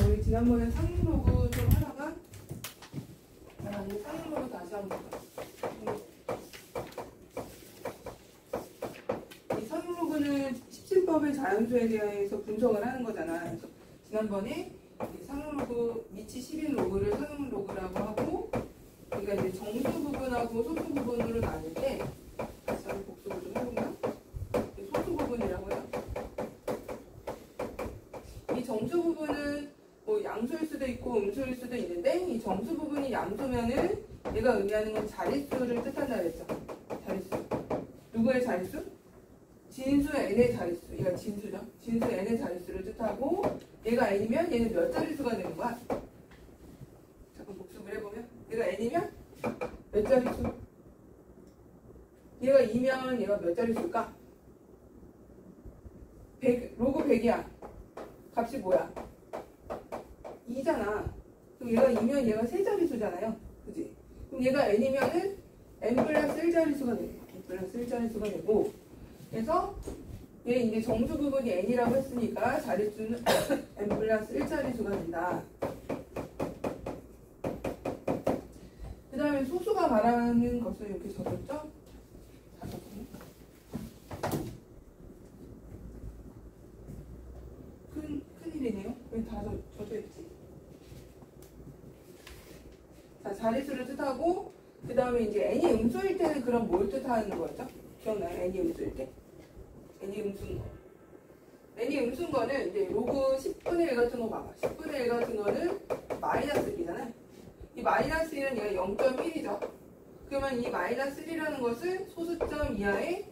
우리 지난번에 상로그 좀 하다가 이 상로그 다시 한번 볼까? 이 상로그는 십진법의 자연수에 대해서 분석을 하는 거잖아. 그래서 지난번에 이 상로그 미치 10인 로그를 상로그라고 하고, 그러니까 이제 정수 부분하고 소수 부분으로 나눌 때 다시 한번 복습을 좀 해보면 소수 부분이라고 해요. 이 정수 부분은 뭐 양수일 수도 있고 음수일 수도 있는데, 이 정수 부분이 양수면은 얘가 의미하는 건 자릿수를 뜻한다 그랬죠. 자릿수. 누구의 자릿수? 진수 n의 자릿수. 얘가 진수죠. 진수 n의 자릿수를 뜻하고, 얘가 n이면 얘는 몇 자릿수가 되는 거야? 잠깐 복습을 해보면 얘가 n이면 몇 자릿수? 얘가 2면 얘가 몇 자릿수일까? 100, 로그 100이야. 값이 뭐야? 2잖아. 그럼 얘가 2면 얘가 3자릿수잖아요. 그지? 그럼 얘가 n이면은 n 플러스 1자릿수가 되고, n 플러스 1자릿수가 되고, 그래서 얘 이제 정수 부분이 n이라고 했으니까 자릿수는 n 플러스 1자릿수가 된다. 그 다음에 소수가 말하는 것을 이렇게 적었죠? 큰일이네요. 왜 다 적혀있지? 자, 자릿수를 뜻하고, 그 다음에 이제 n이 음수일 때는 그럼 뭘 뜻하는 거였죠? 기억나요? n이 음수일 때? n이 음수인 거. n이 음수인 거는 이제 로그 10분의 1 같은 거 봐봐. 10분의 1 같은 거는 마이너스 1이잖아요. 이 마이너스 1은 얘가 0.1이죠. 그러면 이 마이너스 1이라는 것은 소수점 이하의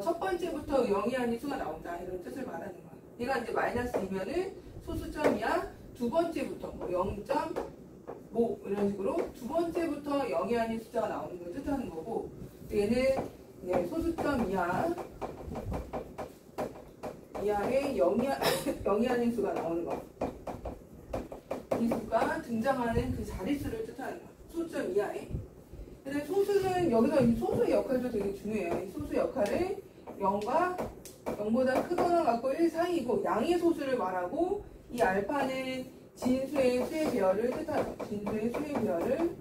첫 번째부터 0이 아닌 수가 나온다. 이런 뜻을 말하는 거야. 얘가 이제 마이너스 2면은 소수점 이하 두 번째부터 뭐 0.5 이런 식으로 두 번째부터 0이 아닌 숫자가 나오는 걸 뜻하는 거고, 얘는 소수점 이하의 0이 아닌 수가 나오는 거. 이 수가 등장하는 그 자릿수를 뜻하는 거야. 소수점 이하에. 근데 소수는 여기서 이 소수의 역할도 되게 중요해요. 이 소수 역할은 0보다 크거나 같고 1 사이이고, 양의 소수를 말하고, 이 알파는 진수의 수의 배열을 뜻하죠. 진수의 수의 배열을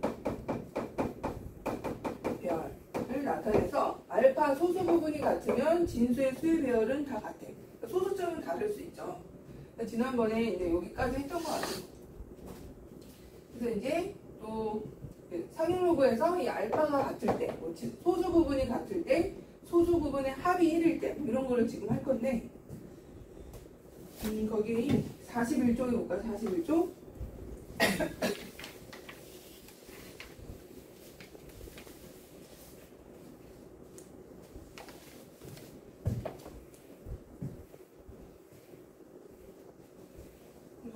나타내서 알파 소수 부분이 같으면 진수의 수의 배열은 다 같아. 그러니까 소수점은 다를 수 있죠. 그러니까 지난번에 이제 여기까지 했던 것 같아요. 그래서 이제 또 상용로그에서 이 알파가 같을 때, 뭐 소수 부분이 같을 때, 소수 부분의 합이 1일 때, 뭐 이런 거를 지금 할 건데, 거기 41쪽에 볼까? 41쪽.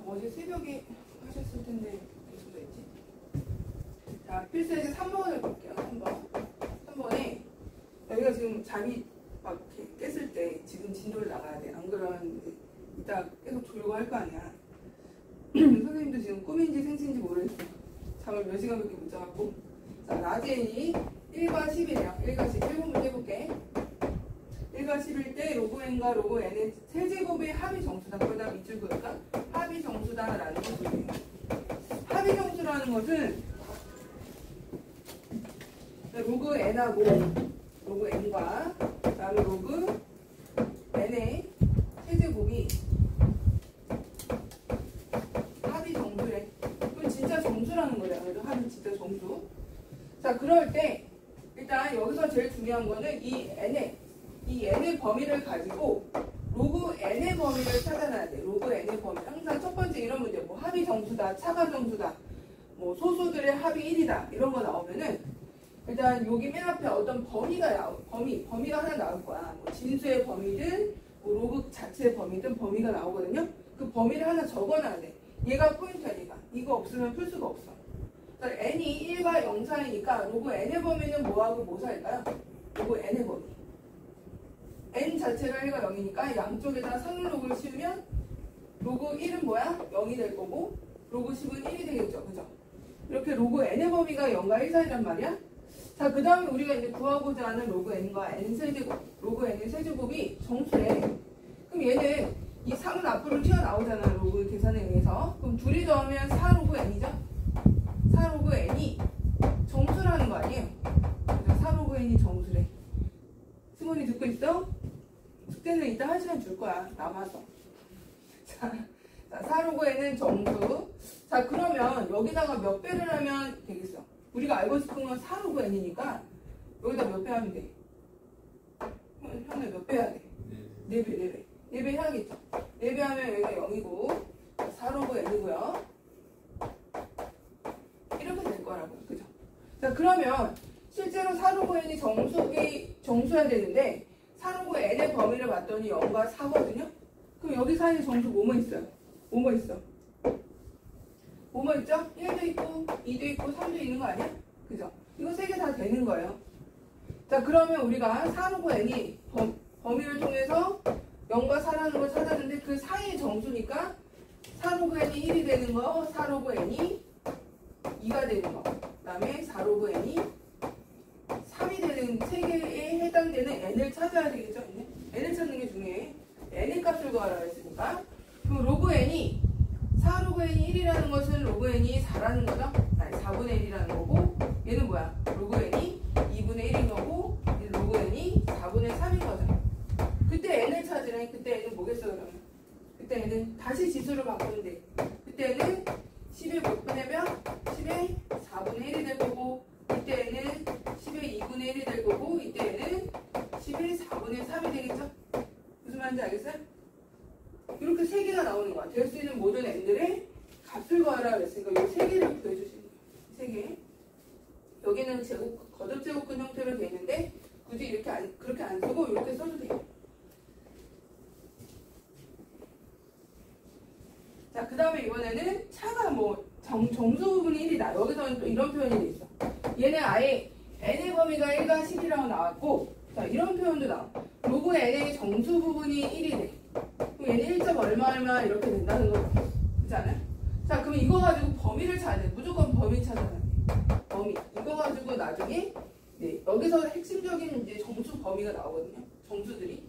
어제 새벽에 하셨을 텐데 계속 했지. 자, 필수에서 3번을 볼게요. 3번에 여기가 지금 잠이 막 이렇게 깼을 때 지금 진도를 나가야 돼. 안 그러면 이따 계속 졸고 할 거 아니야. 선생님도 지금 꿈인지 생신인지 모르겠어. 잠을 몇 시간밖에 못 자갖고. 자, 라지엔이 1과 10이래요. 1과 10. 1번부터 해볼게. 1과 10일 때 로그 n과 로그 n의 세제곱의 합이 정수다. 그러다 밑줄 그을까? 합이 정수다라는 것이에요. 합이 정수라는 것은 로그 n하고 로그 n과 그다음에 로그 n의 세제곱이 합이 정수래. 그럼 진짜 정수라는 거잖아. 그래서 합이 진짜 정수. 자, 그럴 때 일단 여기서 제일 중요한 거는 이 n의 범위를 가지고 로그 n의 범위를 찾아놔야 돼. 로그 n의 범위. 항상 첫 번째 이런 문제, 뭐 합이 정수다, 차가 정수다, 뭐 소수들의 합이 1이다 이런 거 나오면은 일단 여기 맨 앞에 어떤 범위가 범위가 하나 나올 거야. 뭐 진수의 범위든 뭐 로그 자체의 범위든 범위가 나오거든요. 그 범위를 하나 적어놔야 돼. 얘가 포인트야. 얘가. 이거 없으면 풀 수가 없어. 그러니까 n이 1과 0 사이니까 로그 n의 범위는 뭐하고 뭐 사이일까요? 로그 n의 범위. n 자체가 1과 0이니까 양쪽에다 상로그를 씌우면 로그 1은 뭐야? 0이 될 거고 로그 10은 1이 되겠죠. 그죠? 이렇게 로그 n의 범위가 0과 1 사이란 말이야. 자, 그 다음에 우리가 이제 구하고자 하는 로그 n과 n 세제곱, 로그 n의 세제곱이 정수래. 그럼 얘는 이 3은 앞으로 튀어나오잖아. 로그 계산에 의해서. 그럼 둘이 더하면 4 로그 n이죠? 4 로그 n이 정수라는 거 아니에요? 4 로그 n이 정수래. 승훈이 듣고 있어? 숙제는 이따 1시간 줄 거야. 남아서. 자, 4 로그 n은 정수. 자, 그러면 여기다가 몇 배를 하면 되겠어? 우리가 알고 싶은 건 4 로그 n이니까 여기다 몇 배 하면 돼? 현우 몇 배 해야 돼? 4배, 4배. 4배 해야겠죠? 4배 하면 여기가 0이고 4 로그 n이고요. 이렇게 될 거라고요. 그죠? 자, 그러면 실제로 4 로그 n이 정수여야 되는데 4 로그 n의 범위를 봤더니 0과 4거든요? 그럼 여기 사이에 정수 뭐뭐 있어요? 뭐뭐 있어? 뭐뭐 있죠? 1도 있고 2도 있고 3도 있는 거 아니야? 그죠? 이거 3개 다 되는 거예요. 자, 그러면 우리가 4 로그 n이 범위를 통해서 0과 4라는 걸 찾았는데 그 사이의 정수니까 4 로그 n이 1이 되는 거, 4 로그 n이 2가 되는 거, 그 다음에 4 로그 n이 3이 되는 3개에 해당되는 n을 찾아야 되겠죠? n을 찾는 게 중요해. n의 값을 구하라 했으니까. 그럼 로그 n이 4 로그 n이 1이라는 것은 로그 n이 4라는 거죠? 아니, 4분의 1이라는 거고, 얘는 뭐야? 로그 n이 2분의 1인 거고, 로그 n이 4분의 3인 거죠. 그때 n을 찾으라니. 그때 n은 뭐겠어 그러면? 그때 n은 다시 지수를 바꾸면 돼. 그때는 10의 몇 분의 몇? 10의 4분의 1이 될 거고, 이때는 10의 2분의 1이 될 거고, 이때는 10의 4분의 3이 되겠죠? 무슨 말인지 알겠어요? 이렇게 3개가 나오는 거야. 될 수 있는 모든 n들의 값을 구하라 그랬으니까 이 3개를 구해주시는 거예요. 3개. 여기는 거듭제곱근 형태로 되어 있는데 굳이 이렇게 그렇게 안 쓰고 이렇게 써도 돼요. 자, 그 다음에 이번에는 차가 뭐 정수 부분이 1이다. 여기서는 또 이런 표현이 돼 있어. 얘는 아예 n의 범위가 1과 10이라고 나왔고, 자, 이런 표현도 나와. 로그 n의 정수 부분이 1이래. 그럼 얘는 1점 얼마 이렇게 된다는 거죠. 그렇지 않아요? 자, 그럼 이거 가지고 범위를 찾아야 돼. 무조건 범위 찾아야 돼. 범위. 이거 가지고 나중에 여기서 핵심적인 이제 정수 범위가 나오거든요. 정수들이.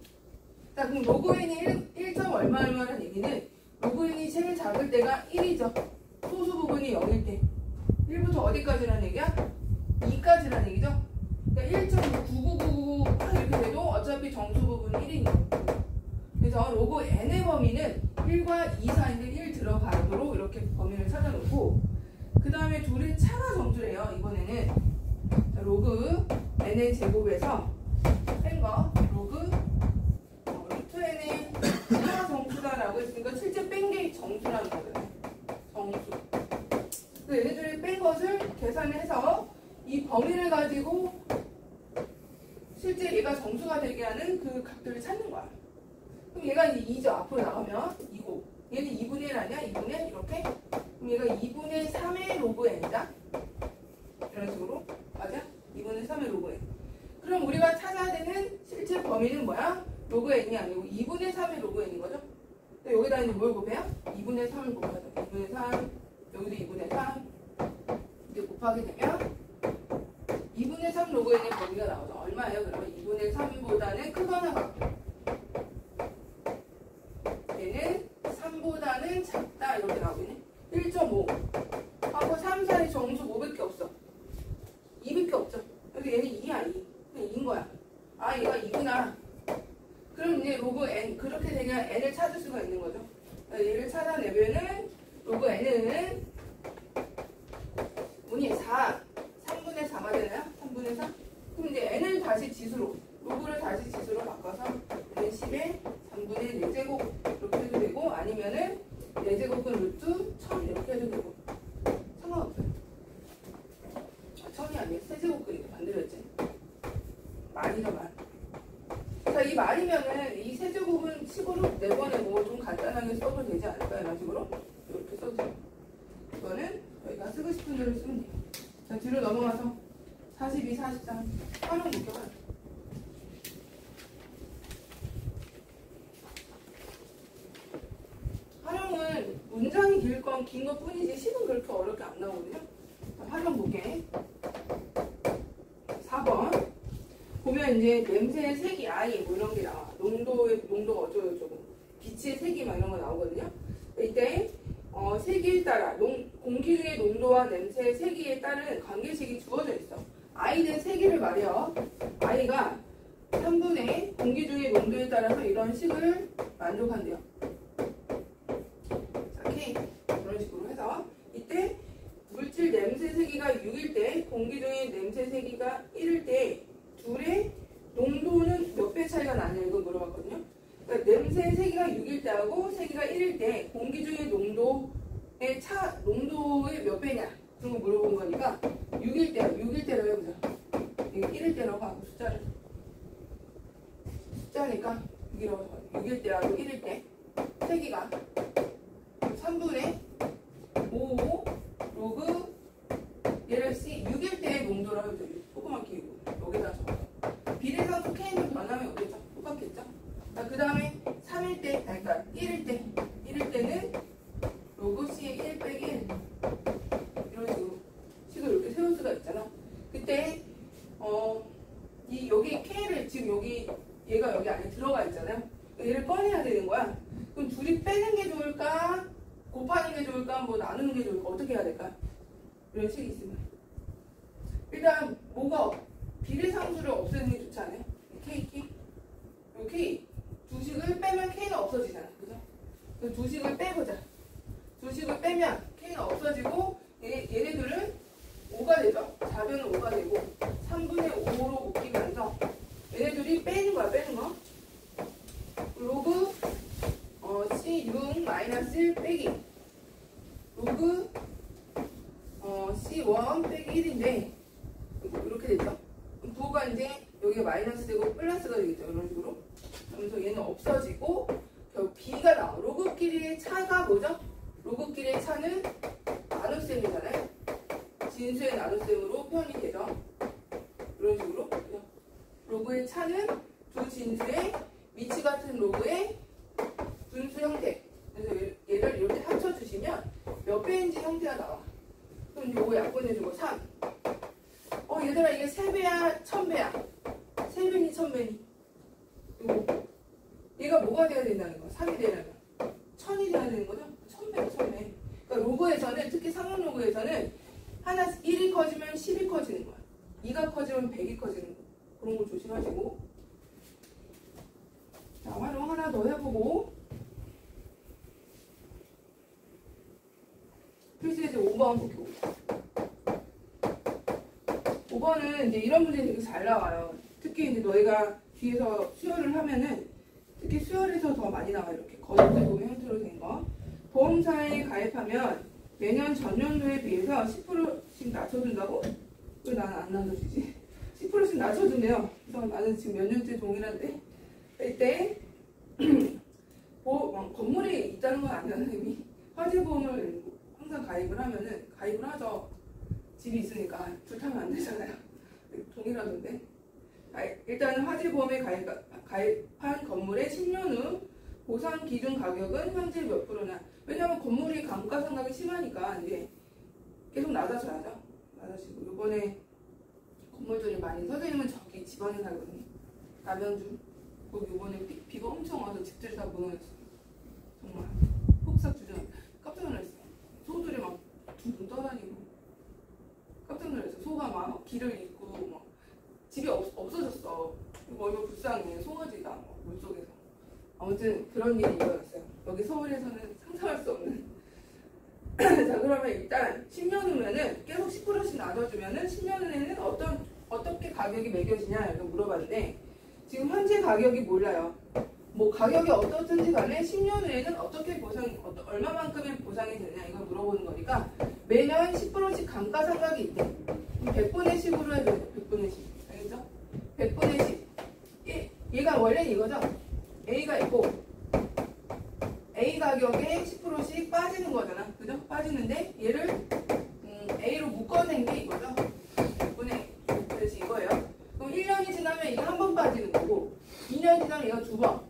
자, 그럼 로그 n이 1점 얼마라는 얘기는 로그 n이 제일 작을 때가 1이죠. 소수 부분이 0일 때. 1부터 어디까지라는 얘기야? 2까지라는 얘기죠. 그러니까 1.9999 이렇게 돼도 어차피 정수 부분 1인 거예요. 그래서 로그 n의 범위는 1과 2 사이인데 1 들어가도록 이렇게 범위를 찾아놓고, 그 다음에 둘이 차가 정수래요. 이번에는 자, 로그 n의 제곱에서 뺀 거 로그 루트 n의 차가 정수다라고 했으니까 실제 뺀 게 정수라는 거거든요. 정수. 그 얘네들이 뺀 것을 계산해서 이 범위를 가지고 실제 얘가 정수가 되게 하는 그 값들을 찾는 거야. 그럼 얘가 이제 2죠. 앞으로 나가면 2고, 얘는 2분의 1 아니야? 2분의 1 이렇게? 그럼 얘가 2분의 3의 로그 n이다. 이런 식으로. 맞아? 2분의 3의 로그 n. 그럼 우리가 찾아야 되는 실제 범위는 뭐야? 로그 n이 아니고 2분의 3의 로그 n인 거죠? 여기다 이제 뭘 곱해요? 2분의 3을 곱하죠. 2분의 3, 여기도 2분의 3. 이제 곱하게 되면 2분의 3 로그 n의 범위가 나오죠. 얼마예요? 그러면 2분의 3보다는 크거나 같고, 얘는 3보다는 작다 이렇게 나오겠네. 1.5 하고 3 사이 정수 500개 없어. 200개 없죠. 그래서 얘는 2야 2. 그냥 2인 거야. 아, 얘가 2구나. 그럼 이제 로그 n, 그렇게 되면 n을 찾을 수가 있는 거죠. 얘를 찾아내면은 로그 n은 뭐니? 4, 3분의 4가 되나요? 3분의 4? 그럼 이제 n을 다시 지수로, 로그를 다시 지수로 바꿔서 얘는 10의 3분의 4제곱 이렇게 해도 되고, 아니면은 4제곱은 루트 1000 이렇게 해도 되고 상관없어요. 1000이 아니에요. 세제곱근이죠. 반대로 했지. 만이죠, 만. 자, 이 말이면은 이 세제곱은 식으로 4번에 뭐 좀 간단하게 써도 되지 않을까요? 이런 식으로 이렇게 써도 돼요. 이거는 저희가 쓰고 싶은 대로 쓰면 돼요. 자, 뒤로 넘어가서 42, 43 활용 볼게요. 활용은 문장이 길 건 긴 것 뿐이지 식은 그렇게 어렵게 안 나오거든요. 자, 활용 볼게. 4번 보면 이제 냄새의 색이 아이 뭐 이런 게 나와. 농도가 어쩌고저쩌고, 빛의 색이 막 이런 거 나오거든요. 이때 세기에 따라 공기 중의 농도와 냄새의 세기에 따른 관계식이 주어져 있어. I는 세기를 말해요. I가 3분의 공기 중의 농도에 따라서 이런 식을 만족한대요. 자, K 그런 식으로 해서 이때 물질 냄새 세기가 6일 때 공기 중의 냄새 세기가 1일 때 둘의 농도는 몇 배 차이가 나냐 이거 물어봤거든요. 그러니까 냄새 세기가 6일 때하고 세기가 1일 때 공기 중의 농도의 몇 배냐 그런 거 물어본 거니까 6일 때로 해보자. 이거 1일 때라고 하고 숫자니까 6일 때하고 1일 때 세기가 3분의 5 로그 얘를 C 6일 때의 농도라고 해도 조그맣게 여기다 적어. 비례상수 K는 변하면 어디죠? 똑같겠죠? 그 다음에 3일 때, 그러니까 1일 때는 로그 C의 1 빼기 1 이런 식으로 이렇게 세울 수가 있잖아. 그때 여기 K를 지금 얘가 여기 안에 들어가 있잖아요. 얘를 꺼내야 되는 거야. 그럼 둘이 빼는 게 좋을까? 곱하는 게 좋을까? 뭐 나누는 게 좋을까? 어떻게 해야 될까? 이런 식이 있으면 일단 비례상수를 없애는 게 좋지 않아요? K 두 식을 빼면 K는 없어지잖아. 그죠? 그 두 식을 빼보자. 두 식을 빼면 K는 없어지고 얘네들은 5가 되죠? 4변은 5가 되고 3분의 5로 묶이면서 얘네들이 빼는 거야. 로그 C6 마이너스 1 빼기 로그 C1 빼기 1인데 이렇게 되죠? 부호가 이제 여기가 마이너스 되고 플러스가 되겠죠? 이런 식으로. 그러면서 얘는 없어지고 결국 B가 나와. 로그끼리의 차가 뭐죠? 로그끼리의 차는 나눗셈이잖아요. 진수의 나눗셈으로 표현이 되죠. 이런 식으로. 로그의 차는 두 진수의 위치 같은 로그의 분수 형태. 그래서 얘를 이렇게 합쳐주시면 몇 배인지 형태가 나와. 그럼 요거 약분해주고 3. 얘들아 이게 3배야 1000배야? 3배니 1000배니? 요거 얘가 뭐가 돼야 된다는 거야? 3이 되려면 1000이 돼야 되는 거죠? 1000배. 그러니까 로그에서는 특히 상용 로그에서는 하나 1이 커지면 10이 커지는 거야. 2가 커지면 100이 커지는 거야. 그런 거 조심하시고. 자, 활용 하나 더 해보고 필수에서 5번 볼게요. 5번은 이제 이런 문제 되게 잘 나와요. 특히 이제 너희가 뒤에서 수열을 하면은 특히 수열에서 더 많이 나와요. 이렇게 거듭되고 형태로 된 거. 보험사에 가입하면 매년 전년도에 비해서 10%씩 낮춰준다고? 왜 나는 안 낮춰주지? 10%씩 낮춰준대요. 그래서 나는 지금 몇 년째 동일한데 이때 건물이 있다는 건 아니잖아요. 이미 화재보험을 항상 가입을 하면은 가입을 하죠. 집이 있으니까 불타면 안 되잖아요. 동일하던데. 일단은 화재보험에 가입한 건물의 10년 후 보상 기준 가격은 현재 몇 프로냐. 왜냐면 건물이 감가상각이 심하니까 이제 계속 낮아져야죠. 낮아지고 이번에 건물들이 많이 선생님은 저기 지방에 살거든요. 남양주. 거기 이번에 비가 엄청 와서 집들이 다 무너졌어요. 정말 폭삭 주전 깜짝 놀랐어요. 소들이 막 둥둥 떠다니고 깜짝 놀랐어요. 소가 막 길을 잇고 막 집이 없어졌어. 얼마나 불쌍해. 송아지가 막 물속에서. 아무튼 그런 일이 일어났어요. 여기 서울에서는 상상할 수 없는. 자, 그러면 일단 10년 후면은 계속 10%씩 나눠주면은 10년 후에는 어떻게 가격이 매겨지냐 이렇게 물어봤는데 지금 현재 가격이 몰라요. 뭐 가격이 어떻든지 간에 10년 후에는 어떻게 얼마만큼의 보상이 되냐 이걸 물어보는 거니까 매년 10%씩 감가상각이 있대. 100분의 10으로 해야 돼요. 100분의 10. 알겠죠? 100분의 10. 얘가 원래는 이거죠? A가 있고 A 가격에 10%씩 빠지는 거잖아. 그죠? 빠지는데 얘를 A로 묶어낸 게 이거죠? 100분의 10 이거예요. 그럼 1년이 지나면 이게 한 번 빠지는 거고 2년 지나면 이거 두 번.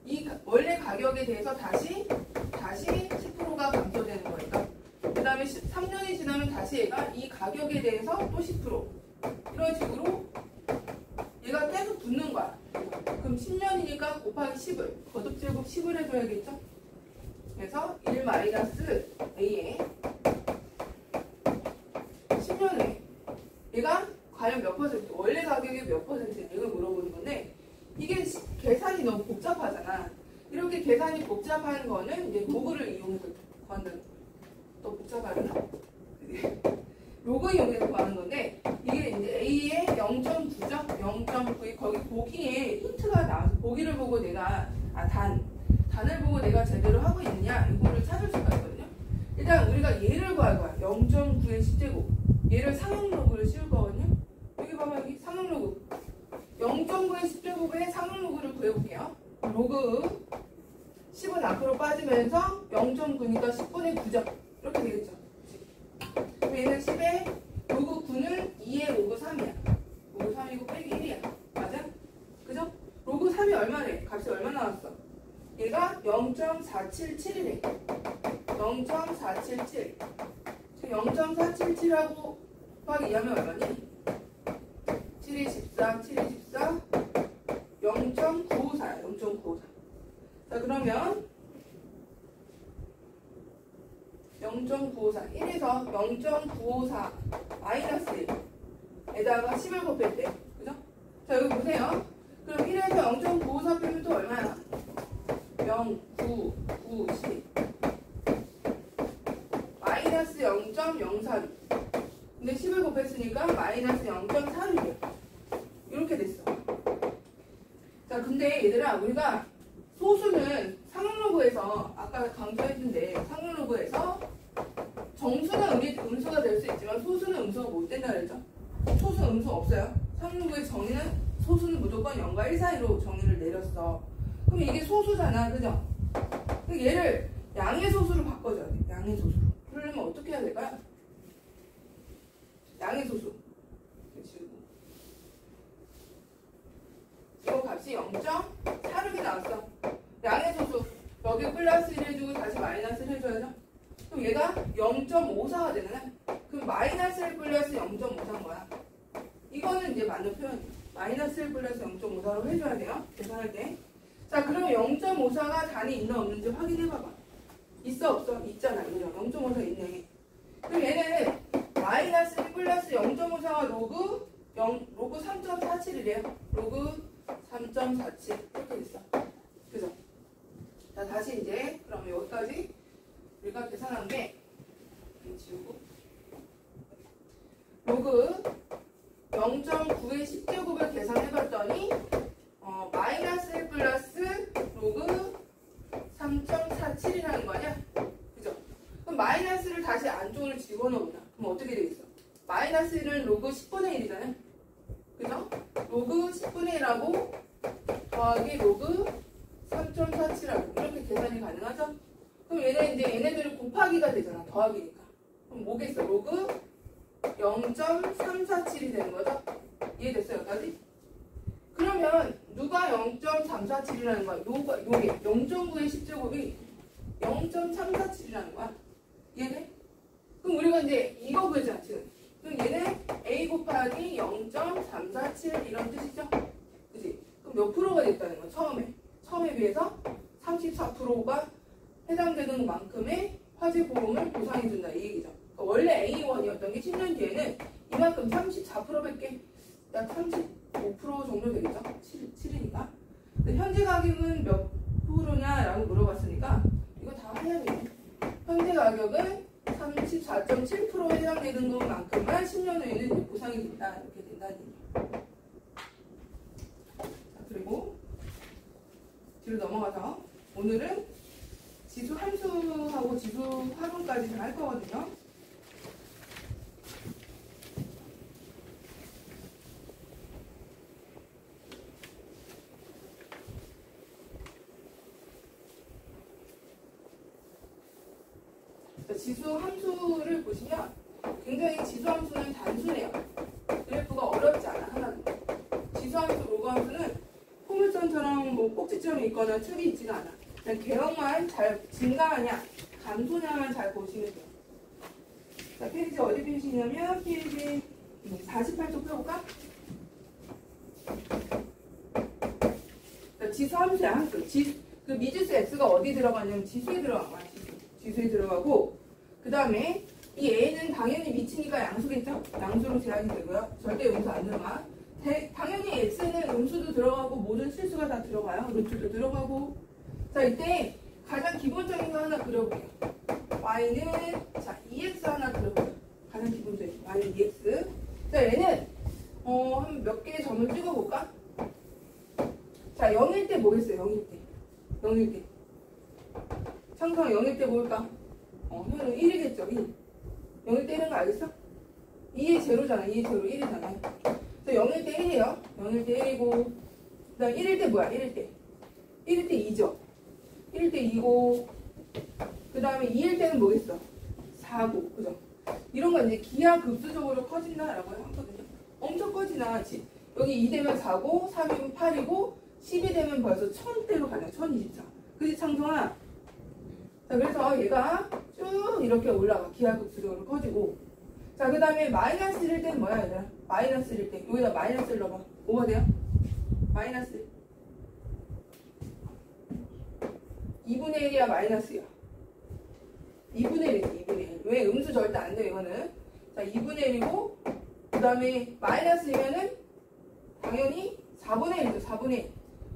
이 원래 가격에 대해서 다시 10%가 감소되는 거니까. 그 다음에 3년이 지나면 다시 얘가 이 가격에 대해서 또 10%. 이런 식으로 얘가 계속 붙는 거야. 그럼 10년이니까 곱하기 10을 거듭제곱 10을 해줘야겠죠? 그래서 1 마이너스 A 과연 몇 퍼센트, 원래 가격이 몇 퍼센트 이걸 물어보는 건데 이게 계산이 너무 복잡하잖아. 이렇게 계산이 복잡한 거는 이제 로그를 이용해서 구한다는 거야. 또 복잡하려나? 로그 이용해서 구하는 건데 이게 이제 A의 0.9죠? 0.9 거기 보기에 힌트가 나와서 보기를 보고 내가 단을 보고 내가 제대로 하고 있느냐 이거를 찾을 수가 있거든요. 일단 우리가 얘를 구할 거야. 0.9의 10제곱. 얘를 상용 로그를 씌울 거거든요. 여기 봐봐 여기 상용 로그. 0.9의 10제곱의 상용 로그를 구해볼게요. 로그 10은 앞으로 빠지면서 0.9니까 10분의 9죠. 이렇게 되겠죠. 그럼 얘는 10에 로그 9는 2의 로그 3이야. 로그 3이고 빼기 1이야. 맞아? 그죠? 로그 3이 얼마래? 값이 얼마 나왔어? 얘가 0.477이래. 0.477. 0.477하고 곱하기 2하면 얼마니? 7이 14, 7이 14, 0.954야. 0.954. 자, 그러면 0.954. 1에서 0.954 마이너스 1에다가 10을 곱할 때. 그죠? 자, 여기 보세요. 그럼 1에서 0.954 빼면 또 얼마야? 0, 9, 9, 10. 마이너스 0.046. 근데 10을 곱했으니까 마이너스 0.46이야. 이렇게 됐어. 자, 근데 얘들아, 우리가 소수는 상용로그에서 아까 강조했는데 상용로그에서 정수는 음수가 될 수 있지만 소수는 음수가 못 된다 그랬죠? 소수는 음수 없어요. 상용로그의 정의는 소수는 무조건 0과 1 사이로 정의를 내렸어. 그럼 이게 소수잖아, 그죠? 그럼 얘를 양의 소수로 바꿔줘야 돼. 양의 소수로. 그러려면 어떻게 해야 될까요? 양의 소수. 이거 값이 0.46이 나왔어. 양의 소수. 여기 플러스 1 해주고 다시 마이너스 1 해줘야죠. 그럼 얘가 0.54가 되네. 그럼 마이너스 1 플러스 0.54인 거야. 이거는 이제 맞는 표현이에요. 마이너스 1 플러스 0.54로 해줘야 돼요. 계산할 때. 자, 그러면 0.54가 단위 있나 없는지 확인해봐봐. 있어 없어? 있잖아. 0.54 있네. 그럼 얘는 마이너스 1 플러스 0.54가 로그 3.47이래요. 로그 3.47 이렇게 됐어. 그죠? 자, 다시 이제 그럼 여기까지 우리가 계산한 게 지우고 로그 0.9의 10제곱을 계산해봤더니 마이너스 1 플러스 로그 3.47이라는 거 아니야? 그죠? 그럼 마이너스를 다시 안쪽으로 집어넣어보자. 그럼 어떻게 되겠어? 마이너스 1은 로그 10분의 1이잖아요. 그죠? 로그 10분의 1하고 더하기 로그 3.47하고 이렇게 계산이 가능하죠? 그럼 얘네들이 곱하기가 되잖아. 더하기니까. 그럼 뭐겠어? 로그 0.347이 되는 거죠? 이해됐어요? 여기까지? 그러면 누가 0.347이라는 거야? 요게 0.9의 10제곱이 0.347이라는 거야. 이해돼? 그럼 우리가 이제 이거 구했잖아 지금. 그럼 얘는 A 곱하기 0.347 이런 뜻이죠? 그치? 그럼 몇 프로가 됐다는 거야? 처음에 비해서 34%가 해당되는 만큼의 화재 보험을 보상해준다 이 얘기죠. 그러니까 원래 A1이었던 게 10년 뒤에는 이만큼 34%밖에 약 35% 정도 되겠죠? 7이니까. 근데 현재 가격은 몇 프로냐라고 물어봤으니까 이거 다 해야 돼요. 현재 가격은 34.7%에 해당되는 것만큼만 10년 후에는 보상이 된다. 이렇게 된다는 얘기예요. 자, 그리고 뒤로 넘어가서 오늘은 지수 함수하고 지수 활용까지 할 거거든요. 지수 함수를 보시면 굉장히 지수 함수는 단순해요. 그래프가 어렵지 않아 하나는. 지수 함수, 로그 함수는 포물선처럼 뭐 꼭지점이 있거나 축이 있지가 않아. 그냥 개형만 잘 증가하냐 감소냐만 잘 보시면 돼요. 자, 페이지 어디 페이지냐면 페이지 48쪽 펴볼까? 자, 지수 함수야 함수. 그 미지수 x가 어디 들어가냐면 지수에 들어간 거야. 지수에 들어가고 그 다음에 이 A는 당연히 미치니까 양수겠죠? 양수로 제한이 되고요. 절대 음수 안 들어가. 당연히 X는 음수도 들어가고 모든 실수가 다 들어가요. 루트도 들어가고. 자, 이때 가장 기본적인 거 하나 그려볼게요. Y는 자 2X 하나 그려볼게요. 가장 기본적인 Y는 2X. 자, 얘는 한 몇 개의 점을 찍어볼까? 자, 0일 때 뭐겠어요? 0일 때. 0일 때. 창수가 0일 때 뭘까? 현은 1이겠죠? 1. 0일 때 1인 거 알겠어? 2의 제로잖아. 2의 제로 1이잖아요. 자, 0일 때 1이에요. 0일 때 1이고. 그 다음 1일 때 뭐야? 1일 때. 1일 때 2죠. 1일 때 2고. 그 다음에 2일 때는 뭐겠어? 4고. 그죠? 이런 거 이제 기하급수적으로 커진다라고 하거든요. 엄청 커지나. 여기 2 되면 4고, 3이면 8이고, 10이 되면 벌써 1000대로 가냐. 1024. 그지, 창성아? 자, 그래서 얘가 쭉 이렇게 올라가. 기하급수적으로 커지고. 자, 그 다음에 마이너스 1일 때는 뭐야, 얘들아? 마이너스 1일 때. 여기다 마이너스를 넣어봐. 뭐가 돼요? 마이너스 2분의 1이야, 마이너스야? 2분의 1이지, 2분의 1. 왜? 음수 절대 안 돼, 이거는. 자, 2분의 1이고, 그 다음에 마이너스이면은 당연히 4분의 1이죠, 4분의 1.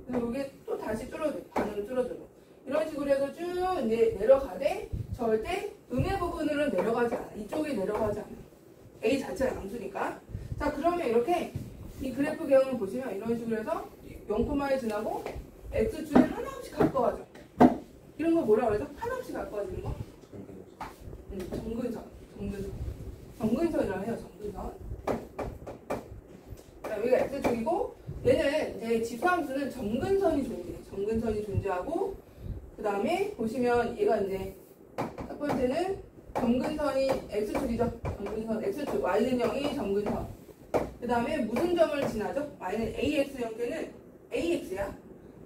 그래서 이게 또 다시 줄어들어. 반으로 줄어들어. 이런 식으로 해서 쭉 이제 내려가되, 절대 음의 부분으로 내려가지 않아. 이쪽에 내려가지 않아. A 자체가 양수니까. 자, 그러면 이렇게 이 그래프 개형을 보시면 이런 식으로 해서 0,1 지나고 X축에 하나씩 가까워져. 이런 거 뭐라 그러죠? 하나씩 가까워지는 거? 정근선. 정근선이라고 해요, 정근선. 자, 여기가 X축이고, 얘는 이제 지수함수는 정근선이 존재해요. 정근선이 존재하고, 그 다음에 보시면 얘가 이제 첫 번째는 정근선이 X축이죠. 정근선 X축. Y는 0이 정근선. 그 다음에 무슨 점을 지나죠? Y는 AX 형태는 AX야.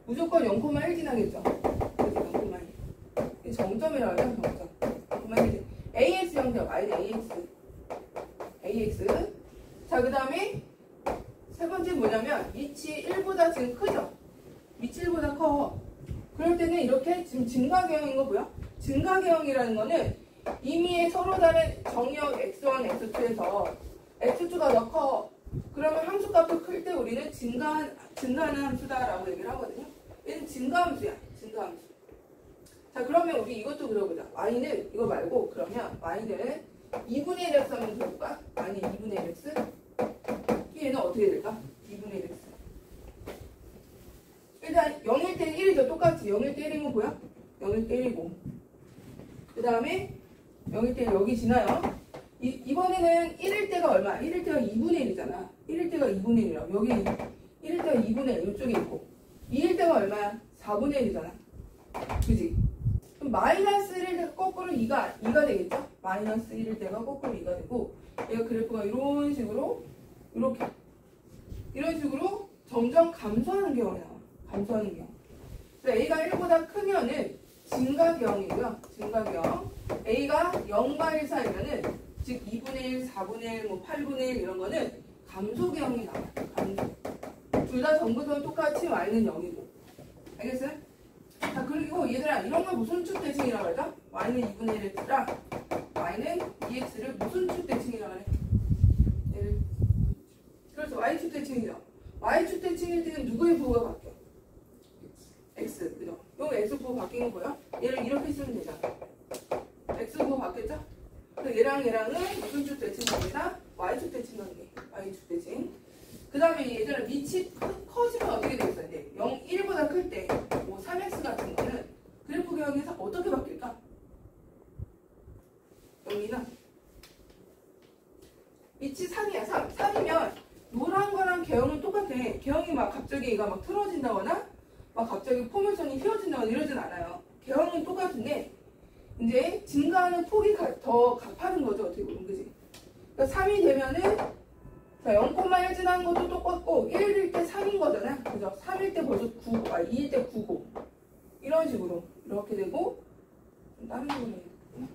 무조건 0,1 지나겠죠. 그치, 0,1. 정점이라고 해요, 정점. 0,1. AX 형태, Y는 AX. 자, 그 다음에 세 번째 뭐냐면, 밑이 1보다 지금 크죠? 밑이 1보다 커. 그럴 때는 이렇게 지금 증가계형인 거 뭐야? 증가계형이라는 거는 이미 서로 다른 정의역 x1, x2에서 x2가 더 커. 그러면 함수값도 클 때 우리는 증가하는 함수다라고 얘기를 하거든요. 얘는 증가함수야. 증가함수. 자, 그러면 우리 이것도 그려보자. y는 이거 말고 그러면 y는 2분의 1x 한번 그려볼까? y는 2분의 1x. 얘는 어떻게 될까? 2분의 1x. 일단 0일 때 1이죠. 똑같이 0일 때 1이면 뭐야? 0일 때 1이고. 그 다음에 0일 때 여기 지나요. 이번에는 1일 때가 얼마? 1일 때가 2분의 1이잖아. 1일 때가 2분의 1이라고. 여기 1일 때가 2분의 1 이쪽에 있고. 2일 때가 얼마야? 4분의 1이잖아. 그지? 그럼 마이너스 1일 때가 거꾸로 2가 되겠죠? 마이너스 1일 때가 거꾸로 2가 되고, 얘가 그래프가 이런 식으로 이런 식으로 점점 감소하는 경우가 나와. 감소하는 경우. A가 1보다 크면은 증가경이고요. 증가경. A가 0과 1 사이면은 즉 2분의 1, 4분의 1, 뭐 8분의 1 이런 거는 감소경이 나와요. 감소. 둘 다 정근선 똑같이 y는 0이고. 알겠어요? 자, 그리고 얘들아 이런 걸 무슨 축 대칭이라고 그러죠? y는 2분의 1x랑 y는 2x를 무슨 축 대칭이라고 그래? 얘를. 그래서 y축 대칭이죠. y축 대칭일 때는 누구의 부호가 바뀌어? x. 그죠? 요 x 부호 바뀐 거 보여? 얘를 이렇게 쓰면 되잖아. x 부호 바뀌었죠? 그래서 얘랑은 무슨 축 대칭입니다? y축 대칭 관계. y축 대칭. 그 다음에 얘들은 밑이 커지면 어떻게 되겠어? 이제 0, 1보다 클 때, 뭐 3x 같은 거는 그래프 개형에서 어떻게 바뀔까? 여기는 밑이 3이야. 3이면 노란 거랑 개형은 똑같아. 개형이 막 갑자기 얘가 막 틀어진다거나 막 갑자기 포물선이 휘어진다거나 이러진 않아요. 개형은 똑같은데 이제 증가하는 폭이 더 가파른 거죠. 어떻게 보면. 그지? 그러니까 3이 되면은 자, 0,1 지나는 것도 똑같고 1일 때 3인 거잖아. 그죠? 3일 때 벌써 9, 2일 때 9고 이런 식으로 이렇게 되고 좀 다른 식으로 해야 되겠구나.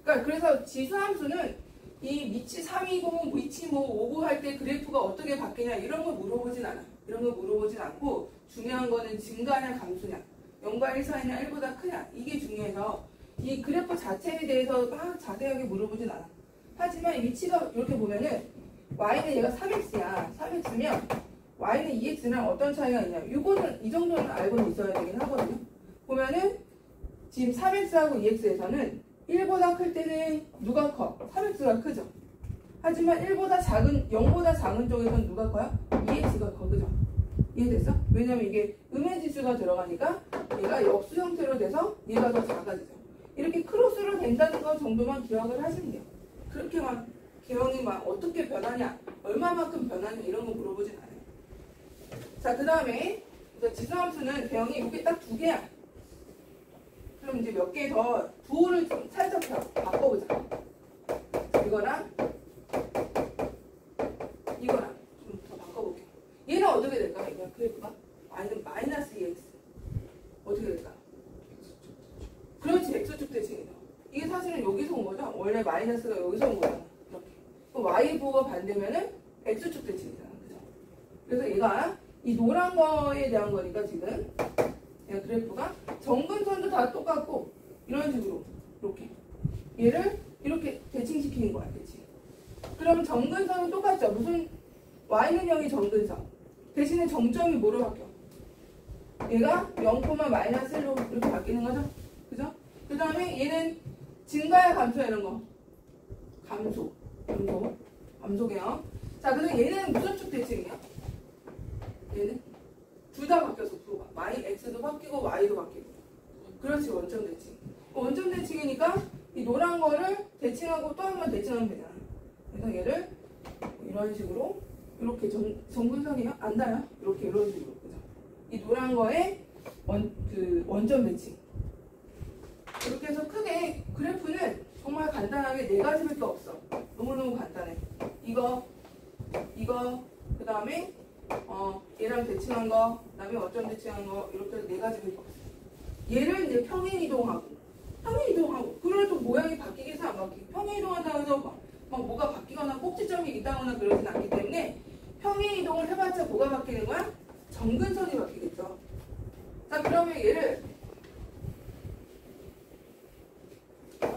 그러니까 그래서 지수함수는 이 밑이 3이고 밑이 뭐 5고 할 때 그래프가 어떻게 바뀌냐 이런 거 물어보진 않아. 이런 거 물어보진 않고 중요한 거는 증가냐 감소냐 0과 1 사이냐 1보다 크냐 이게 중요해서 이 그래프 자체에 대해서 막 자세하게 물어보진 않아. 하지만 이 위치가 이렇게 보면은 y는 얘가 3x야. 3x면 y는 2x랑 어떤 차이가 있냐. 이거는 이 정도는 알고는 있어야 되긴 하거든요. 보면은 지금 3x하고 2x에서는 1보다 클 때는 누가 커? 3x가 크죠. 하지만 1보다 작은 0보다 작은 쪽에서는 누가 커요? 2x가 커. 그죠? 이해됐어? 왜냐면 이게 음의 지수가 들어가니까 얘가 역수 형태로 돼서 얘가 더 작아지죠. 이렇게 크로스로 된다는 거 정도만 기억을 하시면 돼요. 그렇게 막 개형이 막 어떻게 변하냐, 얼마만큼 변하냐 이런 거 물어보진 않아요. 자, 그 다음에 지수함수는 개형이 이렇게 딱 두 개야. 그럼 이제 몇 개 더 부호를 좀 살짝 바꿔보자. 이거랑 이거랑 좀 더 바꿔볼게요. 얘는 어떻게 될까요? 그냥 그래프가 y는 마이너스 2x 어떻게 될까요? 그렇지, x축 대칭이죠. 이게 사실은 여기서 온 거죠. 원래 마이너스가 여기서 온 거잖아. 이렇게. 그럼 y 부호가 반대면은 x축 대칭이잖아. 그죠? 그래서 얘가 이 노란 거에 대한 거니까 지금 얘 그래프가 정근선도 다 똑같고 이런 식으로 이렇게 얘를 이렇게 대칭시키는 거야. 대칭. 그럼 정근선은 똑같죠. 무슨 y는 0이 정근선. 대신에 정점이 뭐로 바뀌어? 얘가 0, 마이너스 1로 이렇게 바뀌는 거죠. 그죠? 그 다음에 얘는 증가야 감소야 이런 거. 감소개요. 자, 그래서 얘는 무슨 축 대칭이야? 얘는 둘 다 바뀌었어. 부호가. x도 바뀌고 y도 바뀌고. 그렇지, 원점 대칭. 원점 대칭이니까 이 노란 거를 대칭하고 또 한 번 대칭하면 되잖아. 그래서 얘를 이런 식으로 이렇게 정근선이 안 닿아요? 이렇게 이런 식으로. 그죠? 이 노란 거에 원점 대칭. 이렇게 해서 크게 그래프는 정말 간단하게 네 가지밖에 없어. 너무너무 간단해. 이거, 그 다음에 얘랑 대칭한 거, 그 다음에 원점 대칭한 거, 이렇게 네 가지밖에 없어. 얘를 이제 평행 이동하고, 그러면 또 모양이 바뀌겠어, 안 바뀌고. 평행 이동한다고 해서 막 뭐가 바뀌거나 꼭지점이 있다거나 그러진 않기 때문에 평행 이동을 해봤자 뭐가 바뀌는 거야? 정근선이 바뀌겠죠. 자, 그러면 얘를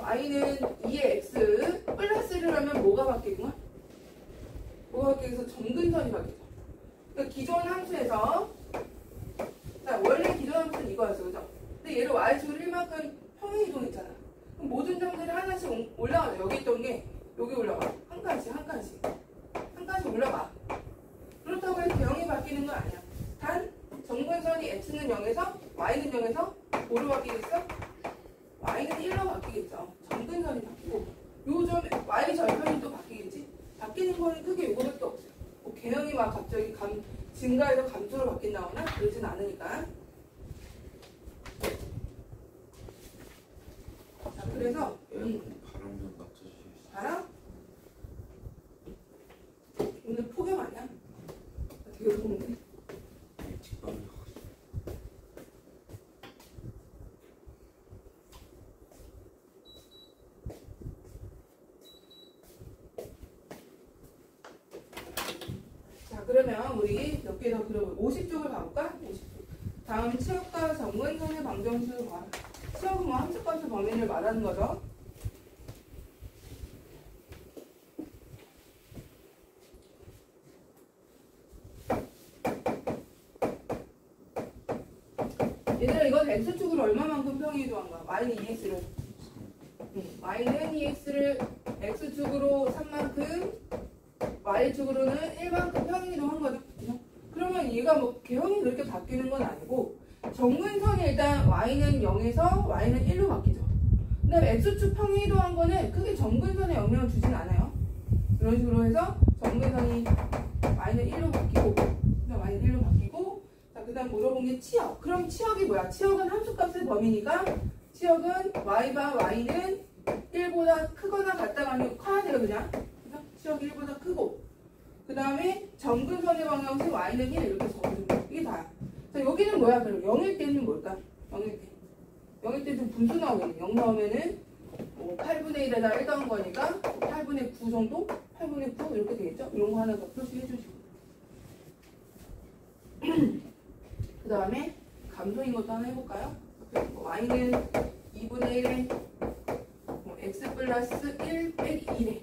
y는 2의 x 플러스 1을 하면 뭐가 바뀌는 거야? 뭐가 바뀌어서 정근선이 바뀌죠. 그러니까 기존 함수에서 자, 원래 기존 함수는 이거였어. 그죠? 근데 얘를 y축으로 1만큼 평행 이동했잖아. 그럼 모든 점들이 하나씩 올라가죠. 여기 있던 게 여기 올라가. 한 칸씩 올라가. 그렇다고 해서 개형이 바뀌는 건 아니야. 단 정근선이 x는 0에서 y는 0에서 뭐로 바뀌겠어? y는 1로 바뀌겠죠. 정근선이 바뀌고 요 점에 y 절편이 또 바뀌겠지. 바뀌는 거는 크게 요거밖에 없어요. 뭐 개형이 막 갑자기 증가해서 감소로 바뀐다거나 그러진 않으니까. 자, 그래서 바람 좀 맞춰주시겠어요? 바람? 오늘 폭염 아니야? 되게 더운데. 직방이요. 자, 그러면 우리 몇 개 더 그려볼까? 50쪽을 가볼까? 50쪽. 다음 치역과 정근선의 방정식을 봐. 치역은 뭐 함수값의 범위를 말하는 거죠. 얘들아, 이건 x축으로 얼마만큼 평행 이동한 거야? y는 2x를. y는 2x를 x축으로 3만큼, y축으로는 1만큼 평행 이동한 거죠. 그러면 얘가 뭐 개형이 그렇게 바뀌는 건 아니고 정근선이 일단 y는 0에서 y는 1로 바뀌죠. 그 다음에 x축 평행 이동한 거는 크게 정근선에 영향을 주진 않아요. 이런 식으로 해서 정근선이 y는 1로 바뀌고, y는 1로 바뀌고, 자, 그 다음 물어본 게 치역. 그럼 치역이 뭐야? 치역은 함수값의 범위니까 치역은 y바 y는 1보다 크거나 같다가 아니고 커야 돼요, 그냥. 그죠? 치역이 1보다 크고. 그 다음에 정근선의 방향식 y는 1 이렇게 적어주는 거야. 이게 다야. 자, 여기는 뭐야? 그럼 0일 때는 뭘까? 0일 때. 0일 때 좀 분수 나오겠네. 0 나오면은 8분의 1에다 1 더한 거니까 8분의 9 정도? 8분의 9 이렇게 되겠죠? 이런 거 하나 더 표시해 주시고. 그 다음에 감소인 것도 하나 해볼까요? y는 2분의 1에 플러스 1 빼기 2래.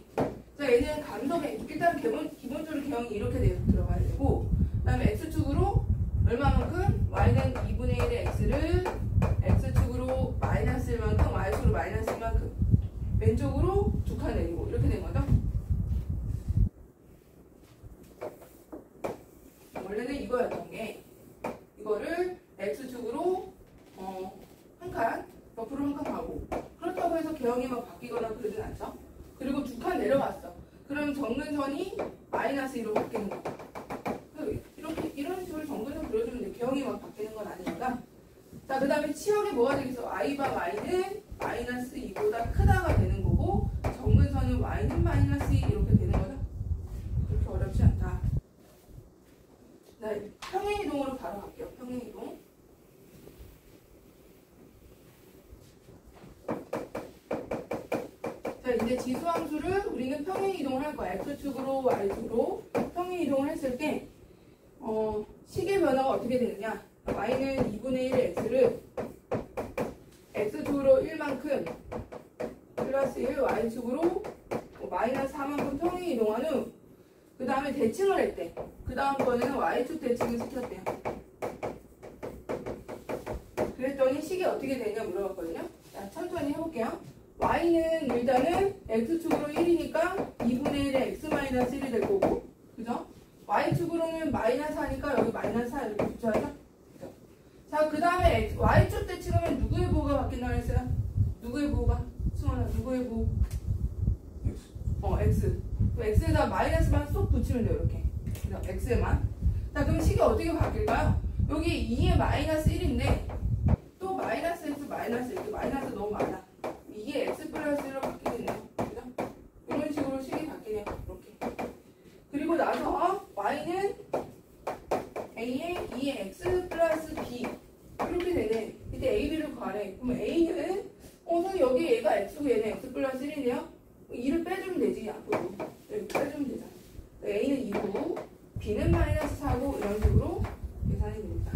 자, 얘는 감성에 일단 기본적으로 개형이 이렇게 들어가야 되고, 그 다음에 x축으로 얼마만큼? y는 2분의 1의 x를 x축으로 마이너스 1만큼, y축으로 마이너스 1만큼 왼쪽으로 두 칸 내리고 이렇게 된 거죠. 원래는 이거였던 게 이거를 x축으로 한 칸, 옆으로 한 칸 가고, 그렇다고 해서 개형이 막 바뀌거나 그러진 않죠. 그리고 두 칸 내려갔어. 그럼 정근선이 마이너스 2로 바뀌는 거. 이렇게 이런 식으로 정근선 그려주는데 개형이 막 바뀌는 건 아니니까. 자, 그 다음에 치역이 뭐가 되겠어? y바 y는 마이너스 2보다 크다가 되는 거고, 정근선은 y는 마이너스 2 이렇게 되는 거죠. 그렇게 어렵지 않다. 네, 평행이동으로 바로 갈게요. 평행이동. 자, 이제 지수함수를 우리는 평행이동을 할 거야. x축으로 y축으로 평행이동을 했을 때 식의 변화가 어떻게 되느냐? y는 2분의 1의 x를 x축으로 1만큼 플러스 1 y축으로 마이너스 4만큼 평행이동한 후 그 다음에 대칭을 했대. 그 다음 번에는 y축 대칭을 시켰대요. 그랬더니 식이 어떻게 되냐 물어봤거든요. 자, 천천히 해볼게요. y는 일단은 x축으로 1이니까 2분의 1의 x-1이 될 거고, 그죠? y축으로는 마이너스 하니까 여기 마이너스 4 이렇게 붙여야죠. 그죠? 자, 그 다음에 y축 대칭하면 누구의 부호가 바뀐다고 했어요? 누구의 부호가? 승원아, 누구의 부호? x. x에다 마이너스만 쏙 붙이면 돼요, 이렇게. 그죠? x에만. 자, 그럼 식이 어떻게 바뀔까요? 여기 2에 마이너스 1인데, 또 마이너스 x 마이너스 이렇게 마이너스 너무 많아. 이게 x 플러스 1로 바뀌겠네요. 그죠? 이런 식으로 식이 바뀌네요. 이렇게. 그리고 나서 y는 a에 2의 x 플러스 b 이렇게 되네. 이때 a, b를 구하래. 그럼 a는 선생님 여기 얘가 x고 얘는 x 플러스 1이네요. 2를 빼주면 되지. 앞으로 여기 빼주면 되잖아. a는 2고 b는 마이너스 4고 이런 식으로 계산이 됩니다.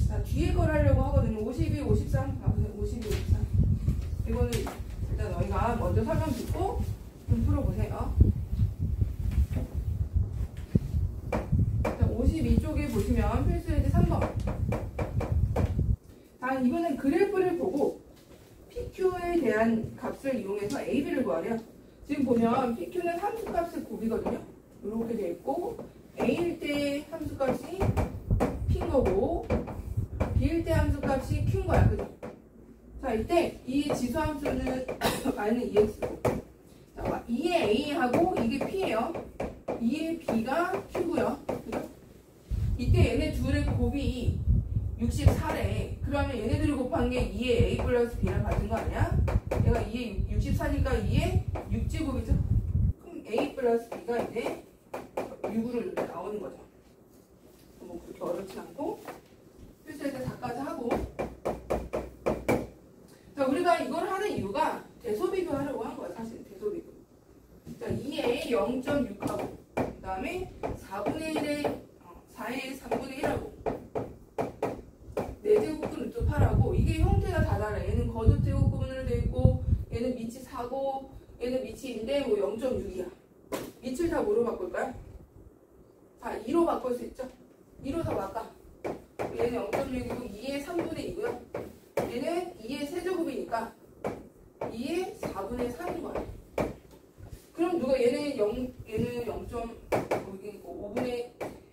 자, 뒤에 걸 하려고 하거든요. 52, 53 봐보세요. 52, 53 이거는 일단 너희가 먼저 설명 듣고 좀 풀어보세요. 자, 52쪽에 보시면 필수예제 3번. 자, 이거는 그래프를 보고 PQ에 대한 값을 이용해서 AB를 구하래요. 지금 보면 PQ는 함수값의 곱이거든요. 이렇게 되어 있고, A일 때 함수값이 P인 거고, B일 때 함수값이 Q인 거야. 그죠? 자, 이때 이 지수함수는 y는 2x고, 자, 2의 A하고 이게 P예요. 2의 B가 Q고요. 그죠? 이때 얘네 둘의 곱이 64래. 그러면 얘네들이 곱한 게 2의 A 플러스 B랑 같은 거 아니야? 얘가 2의 64니까 2의 6제곱이죠? 그럼 A 플러스 B가 이제 6으로 이렇게 나오는 거죠. 뭐 그렇게 어렵지 않고 필수에서 4까지 하고. 자, 우리가 이걸 하는 이유가 대소비교 하려고 한 거야. 사실 대소비교. 자, 2의 0.6하고 그 다음에 4분의 1의 4의 3분의 1하고 4제곱근 루트 8하고 이게 형태가 다 달라. 얘는 거듭 제곱근으로 되어 있고 얘는 밑이 4고 얘는 밑이 2인데 뭐 0.6이야. 밑을 다 뭐로 바꿀까요? 다 2로 바꿀 수 있죠? 2로 다 바꿔. 얘는 0.6이고 2의 3분의 2고요. 얘는 2의 세제곱이니까 2의 4분의 3인 거야. 그럼 누가 얘는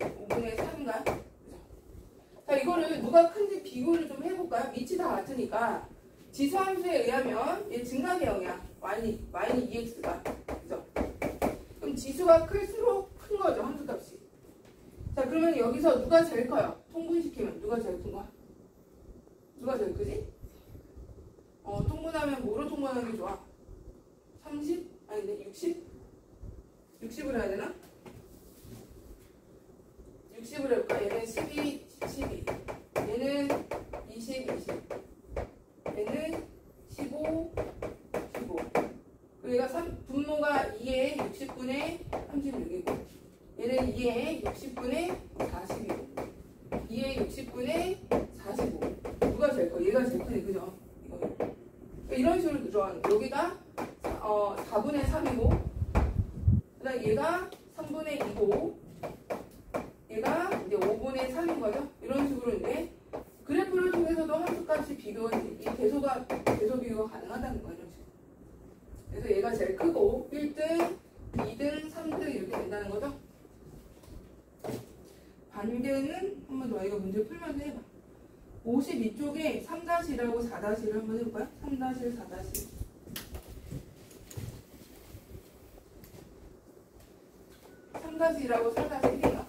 5분의 3인가요? 자, 이거를 누가 큰지 비교를 좀 해볼까요? 밑이 다 같으니까 지수함수에 의하면 얘 증가계형이야. y는 2x가. 그죠? 그럼 지수가 클수록 큰 거죠, 함수값이. 자, 그러면 여기서 누가 제일 커요? 통분시키면 누가 제일 큰 거야? 누가 제일 크지? 통분하면 뭐로 통분하는 게 좋아? 30? 아닌데 60? 60으로 해야 되나? 60으로 해볼까? 얘는 12, 12. 얘는 20, 20. 얘는 15, 15. 그리고 얘가 분모가 2의 60분의 36이고 얘는 2의 60분의 40이고 2의 60분의 45. 누가 제일 커? 얘가 제일 크네, 그죠? 이거. 이런 식으로 들어가는 거예요. 여기가 4분의 3이고, 그 다음 얘가 3분의 2고, 얘가 이제 5분의 3인 거죠. 이런 식으로 이제 그래프를 통해서도 함수값이 이 계소 비교가 가능하다는 거죠. 지금. 그래서 얘가 제일 크고 1등, 2등, 3등 이렇게 된다는 거죠. 반대는 한 번 더 이거 문제 풀면서 해봐. 52쪽에 3-1하고 4-1을 한번 해볼까요? 3-1, 4-1. 3-1하고 4-1이에요.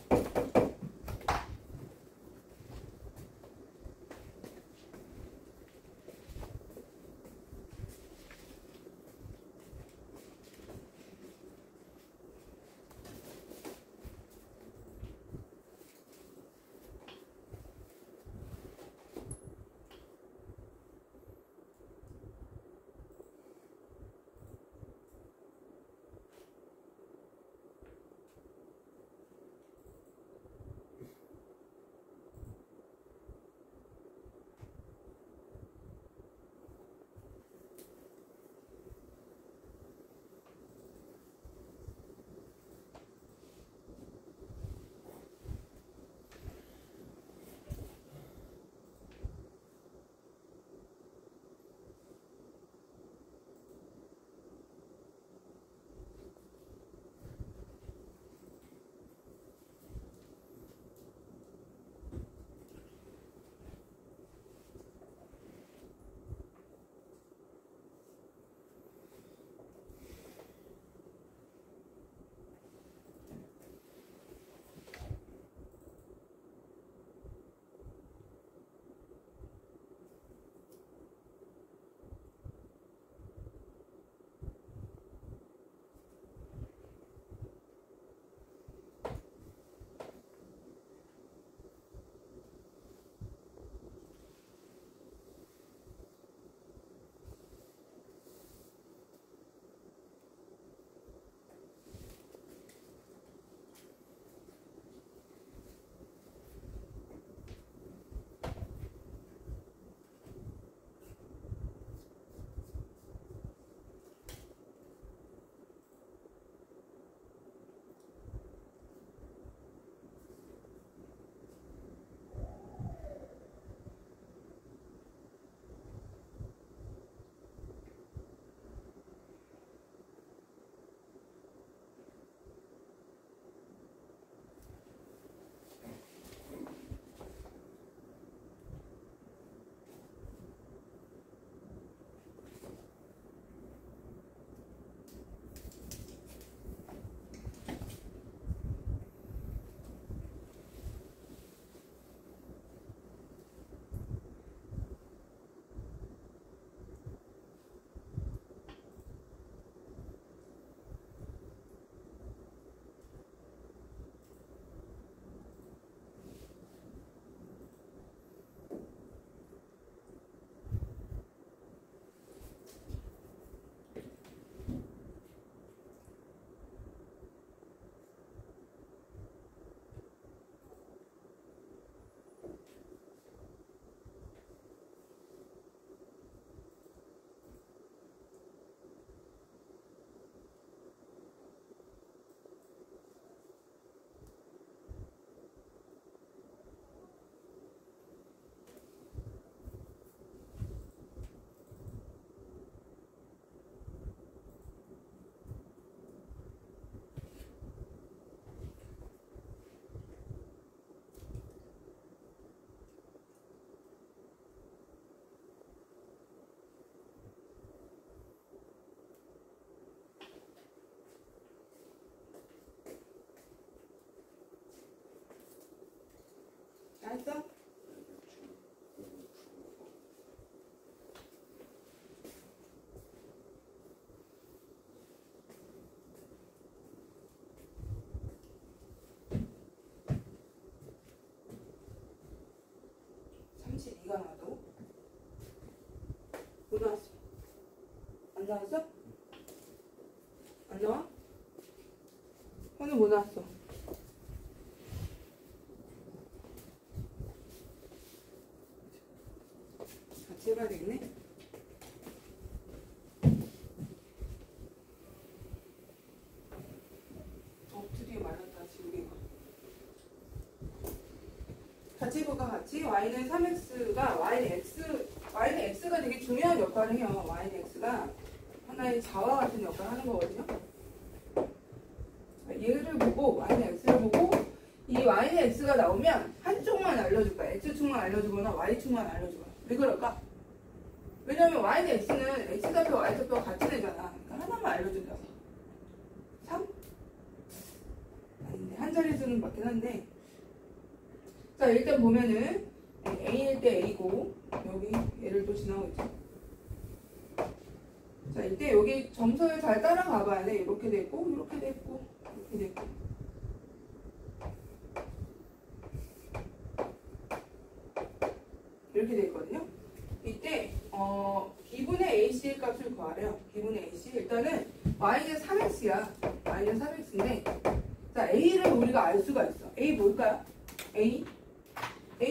알았어? 32가 나왔다고? 뭐 나왔어? 안 나왔어? 안 나와? 오늘 뭐 나왔어? 같이 해봐야 되겠네. 드디어 말랐다 지우개가. 같이 해볼까? 같이 y는 3x가 y는 x가 되게 중요한 역할을 해요. y는 x가 하나의 자와 같은 역할을 하는 거거든요. 얘를 보고 y는 x를 보고 이 y는 x가 나오면 한쪽만 알려줄 거야. x축만 알려주거나 y축만 알려주거나. 왜 그럴까? 왜냐면 y는 x는 x좌표 y좌표 같은 애잖아. 그러니까 하나만 알려준다고. 3? 아닌데 한 자리 수는 맞긴 한데. 자 일단 보면은 a일 때 a고 여기 얘를 또 지나고 있죠. 자 이때 여기 점선을 잘 따라가 봐야 돼. 이렇게 됐고 이렇게 됐고 이렇게 됐고 이렇게 됐거든요. 이때 b분의 ac의 값을 구하래요. b분의 ac 일단은 y는 3x야. y는 3x인데 자 a를 우리가 알 수가 있어. a 뭘까요? a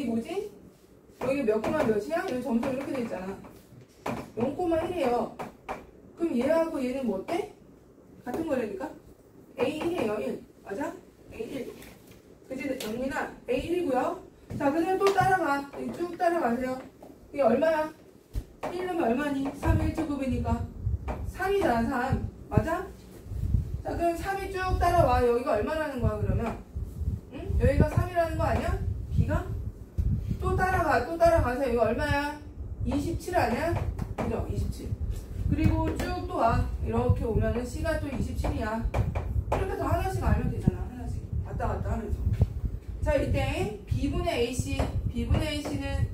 뭐지? 여기 몇 코마 몇이야? 여기 점수 이렇게 돼 있잖아. 0,1이에요. 그럼 얘하고 얘는 뭐 어때? 같은 거라니까? A1이에요. 1. 맞아? A1. 그치? 영민아 A1이고요. 자 그냥 또 따라가. 쭉 따라가세요. 이게 얼마야? 1은 얼마니? 3의 1제곱이니까 3이잖아. 3. 맞아? 자 그럼 3이 쭉 따라와. 여기가 얼마라는 거야 그러면? 응? 여기가 3이라는 거 아니야? B가? 또 따라가. 또 따라가서 이거 얼마야? 27 아니야? 그죠? 27. 그리고 쭉 또 와. 이렇게 오면은 C가 또 27이야. 이렇게 더 하나씩 알면 되잖아. 하나씩. 왔다 갔다 하면서. 자, 이때 B분의 AC. B분의 AC는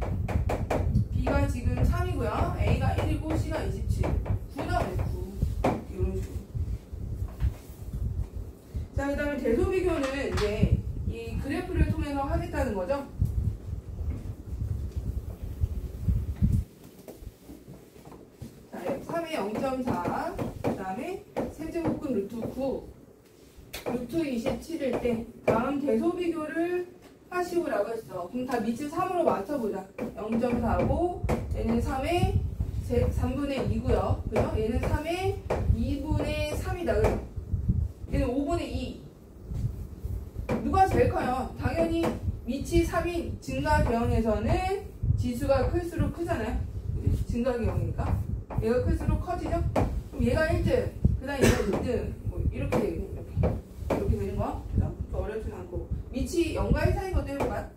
B가 지금 3이고요. A가 1이고 C가 27. 9 나오네, 9. 이런 식으로. 자, 그 다음에 대소비교는 이제 이 그래프를 통해서 하겠다는 거죠. 자, 3의 0.4. 그 다음에 세제곱근 루트 9. 루트 27일 때 다음 대소비교를 하시오라고 했어. 그럼 다 밑을 3으로 맞춰보자. 0.4고 얘는 3의 3분의 2고요. 그죠? 얘는 3의 2분의 3이다. 그죠? 얘는 5분의 2. 누가 제일 커요? 당연히 밑이 3인 증가계형에서는 지수가 클수록 크잖아요. 그치? 증가계형이니까. 얘가 클수록 커지죠? 그럼 얘가 1등, 그 다음에 얘가 2등. 뭐 이렇게 되겠네. 이렇게 되는 거. 그죠? 어렵진 않고. 밑이 0과 1 사이인 것도 해볼까?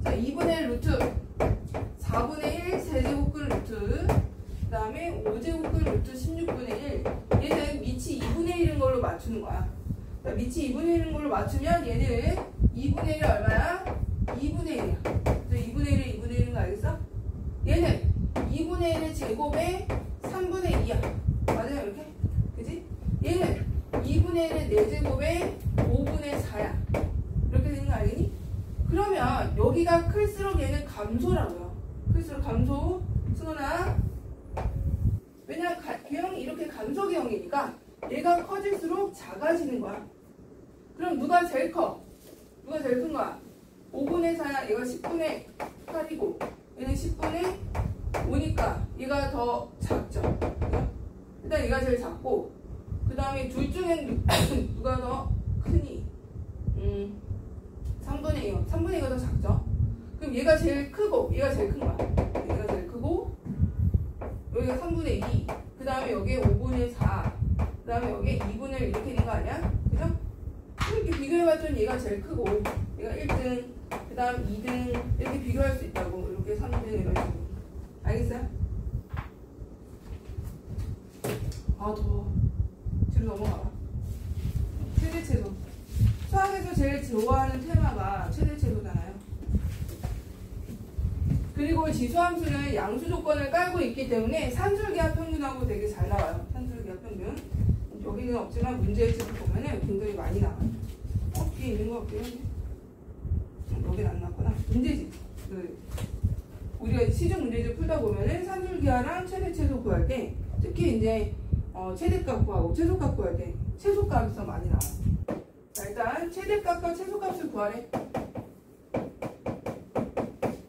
자, 2분의 1 루트 4분의 1 세제곱근 루트 그 다음에 5제곱근 루트 16분의 1 얘는 밑이 2분의 1인 걸로 맞추는 거야. 자, 밑이 2분의 1인 걸로 맞추면 얘는 2분의 1이 얼마야? 2분의 1이야. 2분의 1이 2분의 1인 거 알겠어? 얘는 2분의 1의 제곱에 3분의 2야. 맞아요? 이렇게? 그지? 얘는 2분의 1의 4제곱에 5분의 4야. 이렇게 되는 거 알겠니? 그러면 여기가 클수록 얘는 감소라고요. 클수록 감소. 승원아. 왜냐면 계형이 이렇게 감소 계형이니까 얘가 커질수록 작아지는 거야. 그럼 누가 제일 커? 누가 제일 큰 거야? 5분의 4야. 얘가 10분의 8이고 얘는 10분의 5니까 얘가 더 작죠. 그죠? 일단 얘가 제일 작고 그 다음에 둘 중엔 누가 더 크니? 3분의 2. 3분의 2가 더 작죠? 그럼 얘가 제일 크고 얘가 제일 큰 거야. 얘가 제일 크고 여기가 3분의 2. 그 다음에 여기에 5분의 4. 그 다음에 여기에 2분의 1 이렇게 되는 거 아니야? 그죠? 이렇게 비교해봤더니 얘가 제일 크고 얘가 1등, 그 다음 2등 이렇게 비교할 수 있다고. 이렇게 3등 이런 식으로. 알겠어요? 아 더워. 뒤로 넘어가봐. 최대채소. 수학에서 제일 좋아하는 테마가 최대채소잖아요. 그리고 지수함수는 양수 조건을 깔고 있기 때문에 산술기하 평균하고 되게 잘 나와요. 산술기하 평균. 여기는 없지만 문제집을 보면은 굉장히 많이 나와요. 뒤에 있는 거 같긴 한데. 여긴 안 나왔구나. 문제집. 우리가 시중 문제집 풀다 보면은 산술기하랑 최대채소 구할 때 특히 이제 최대값 구하고 최소값 구할 때 최소값에서 많이 나와요. 자, 일단 최대값과 최소값을 구하래.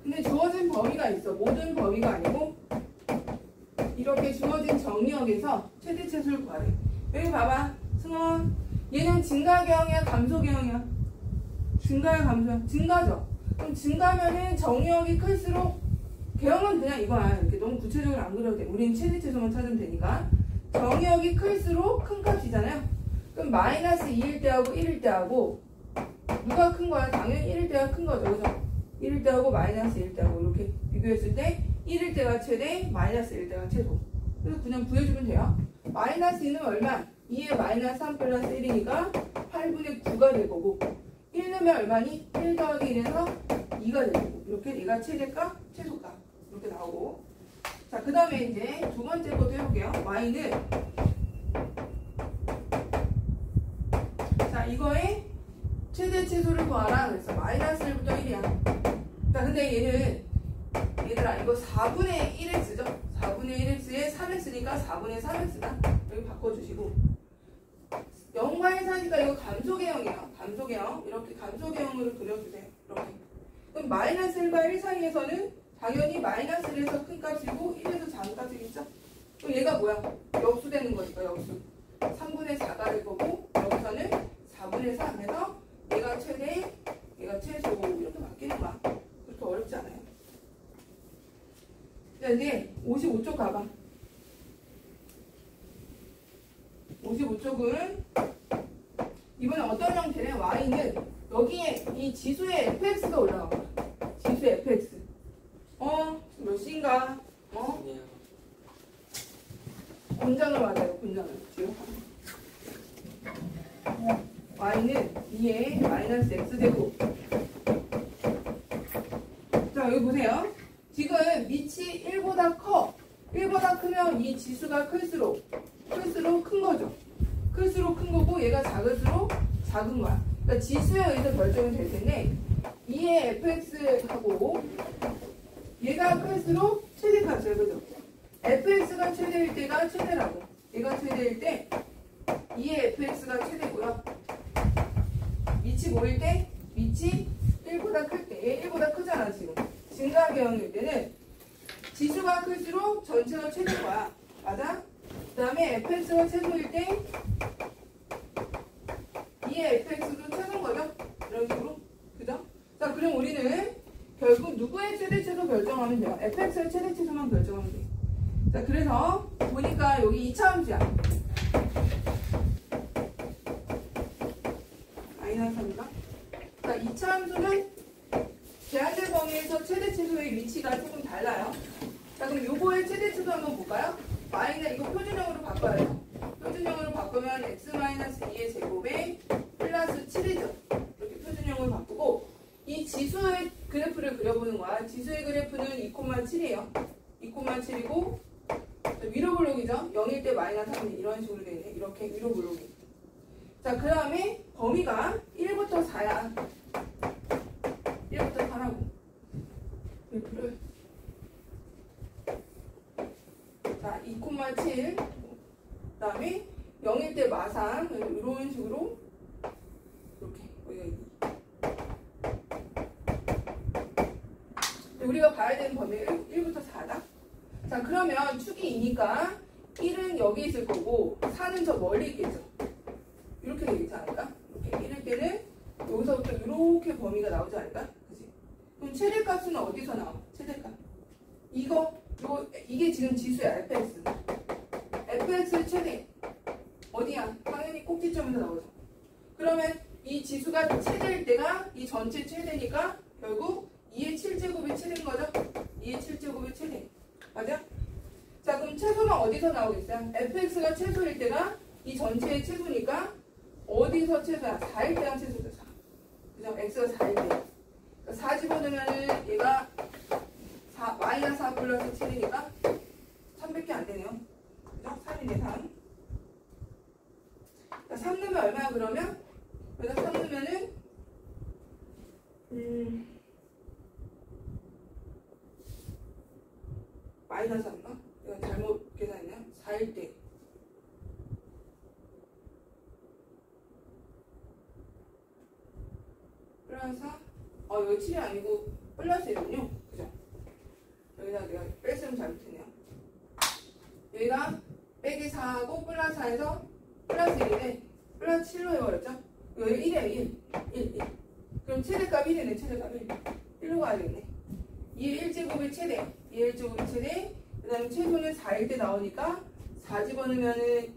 근데 주어진 범위가 있어. 모든 범위가 아니고 이렇게 주어진 정리역에서 최대 최소를 구하래. 여기 봐봐. 승원. 얘는 증가계형이야, 감소계형이야? 증가야, 감소야? 증가죠? 그럼 증가면은 정리역이 클수록 계형은 그냥 이거야. 이렇게 너무 구체적으로 안 그려도 돼. 우린 최대 최소만 찾으면 되니까. 정리역이 클수록 큰 값이잖아요. 그럼 마이너스 2일 때하고 1일 때하고 누가 큰 거야? 당연히 1일 때가 큰 거죠. 그죠? 1일 때하고 마이너스 1일 때하고 이렇게 비교했을 때 1일 때가 최대, 마이너스 1일 때가 최소. 그래서 그냥 구해주면 돼요. 마이너스 2는 얼마? 2에 마이너스 3 플러스 1이니까 8분의 9가 될 거고 1 넣으면 얼마니? 1 더하기 1에서 2가 될 거고 이렇게 얘가 최대값, 최소값 이렇게 나오고 자, 그 다음에 이제 두 번째 것도 해볼게요. y는 자, 이거의 최대 최소를 구하라. 그래서 마이너스 1부터 1이야. 자, 근데 얘는 얘들아 이거 4분의 1x죠? 4분의 1x에 3x니까 4분의 3x다. 여기 바꿔주시고 0과 1 사니까 이거 감소계형이에요. 감소계형. 이렇게 감소계형으로 그려주세요. 이렇게. 그럼 마이너스 1과 1 사이에서는 당연히 마이너스 1에서 큰 값이고 1에서 작은 값이겠죠? 그럼 얘가 뭐야? 역수되는 거니까 역수. 3분의 4가 될 거고 여기서는 4분의 3 해서 얘가 최대, 얘가 최소 이렇게 바뀌는 거야. 그렇게 어렵지 않아요. 자, 이제 55쪽 가봐. 55쪽은 이번에 어떤 형태냐? y는 여기에 이 지수의 fx가 올라가 봐. 지수의 fx. 몇 시인가? 분장을 맞아요. 분장을. 지금. y는 2에 마이너스 x제곱. 자, 여기 보세요. 지금 밑이 1보다 커. 1보다 크면 이 지수가 클수록 큰 거죠. 클수록 큰 거고 얘가 작을수록 작은 거야. 그러니까 지수에 의해서 결정이 될 텐데 2의 fx하고 얘가 클수록 최대값이에요. 그죠? fx가 최대일 때가 최대라고. 얘가 최대일 때 2의 fx가 최대고요. 밑이 뭐일 때? 밑이 1보다 클 때. 얘 1보다 크잖아 지금. 증가계형일 때는 지수가 클수록 전체가 최대인 거야. 맞아? 그 다음에 fx가 최소일 때 2의 fx도 최소인 거죠? 이런 식으로. 그죠? 자, 그럼 우리는 결국 누구의 최대 최소 결정하면 돼요? fx의 최대 최소만 결정하면 돼요. 자, 그래서 보니까 여기 2차 함수야. 마이너스 3인가? 자, 2차 함수는 제한된 범위에서 최대 최소의 위치가 조금 달라요. 자, 그럼 요거의 최대 최소 한번 볼까요? y는 이거 표준형으로 바꿔야 돼요. 표준형으로 바꾸면 x-2의 제곱에 플러스 7이죠. 이렇게 표준형으로 바꾸고 이 지수의 그래프를 그려보는 거야. 지수의 그래프는 2,7이에요. 2,7이고 위로 블록이죠. 0일 때 마이너스 3이 이런 식으로 되어 있네. 이렇게 위로 블록이. 자, 그 다음에 범위가 1부터 4야. 1부터 4라고. 그래프를. 자, 2,7. 그 다음에 0일 때 마상. 이런 식으로. 이렇게. 여기가 2. 우리가 봐야 되는 범위가 1부터 4다. 자, 그러면 축이 2니까 1은 여기 있을 거고 4는 저 멀리 있겠죠. 이렇게 되겠지 않을까? 이렇게 1일 때는 여기서부터 이렇게 범위가 나오지 않을까? 그치? 그럼 최대값은 어디서 나와? 최대값. 이게 지금 지수야. fx. fx의 최대. 어디야? 당연히 꼭지점에서 나오죠. 그러면 이 지수가 최대일 때가 이 전체 최대니까 결국 2의 7제곱이 최대인 거죠? 2의 7제곱이 최대. 맞아? 자, 그럼 최소는 어디서 나오겠어요? fx가 최소일 때가 이 전체의 최소니까 어디서 최소야? 4일 때가 최소죠. 4. 그죠? x가 4일 때. 그러니까 4 집어넣으면 얘가 4, 마이너스 4 플러스 7이니까 3밖에 안 되네요. 그죠? 3이네, 3. 그러니까 3 넣으면 얼마야, 그러면? 여기다 3 넣으면은, 마이너스 3인가? 이거 잘못 계산했나요? 4일 때. 플러스 4? 여기 7이 아니고 플러스 1이군요. 그죠? 여기다 내가 뺄셈 잘못했네요. 여기가 빼기 4하고 플러스 4에서 플러스 1인데 플러스 7로 해버렸죠? 여기 1이야 1. 그럼 최대값 1이네. 최대값 1. 1로 가야겠네. 2의 1제곱의 최대. 2의 1제곱의 최대. 그 다음에 최소는 4일 때 나오니까 4 집어넣으면은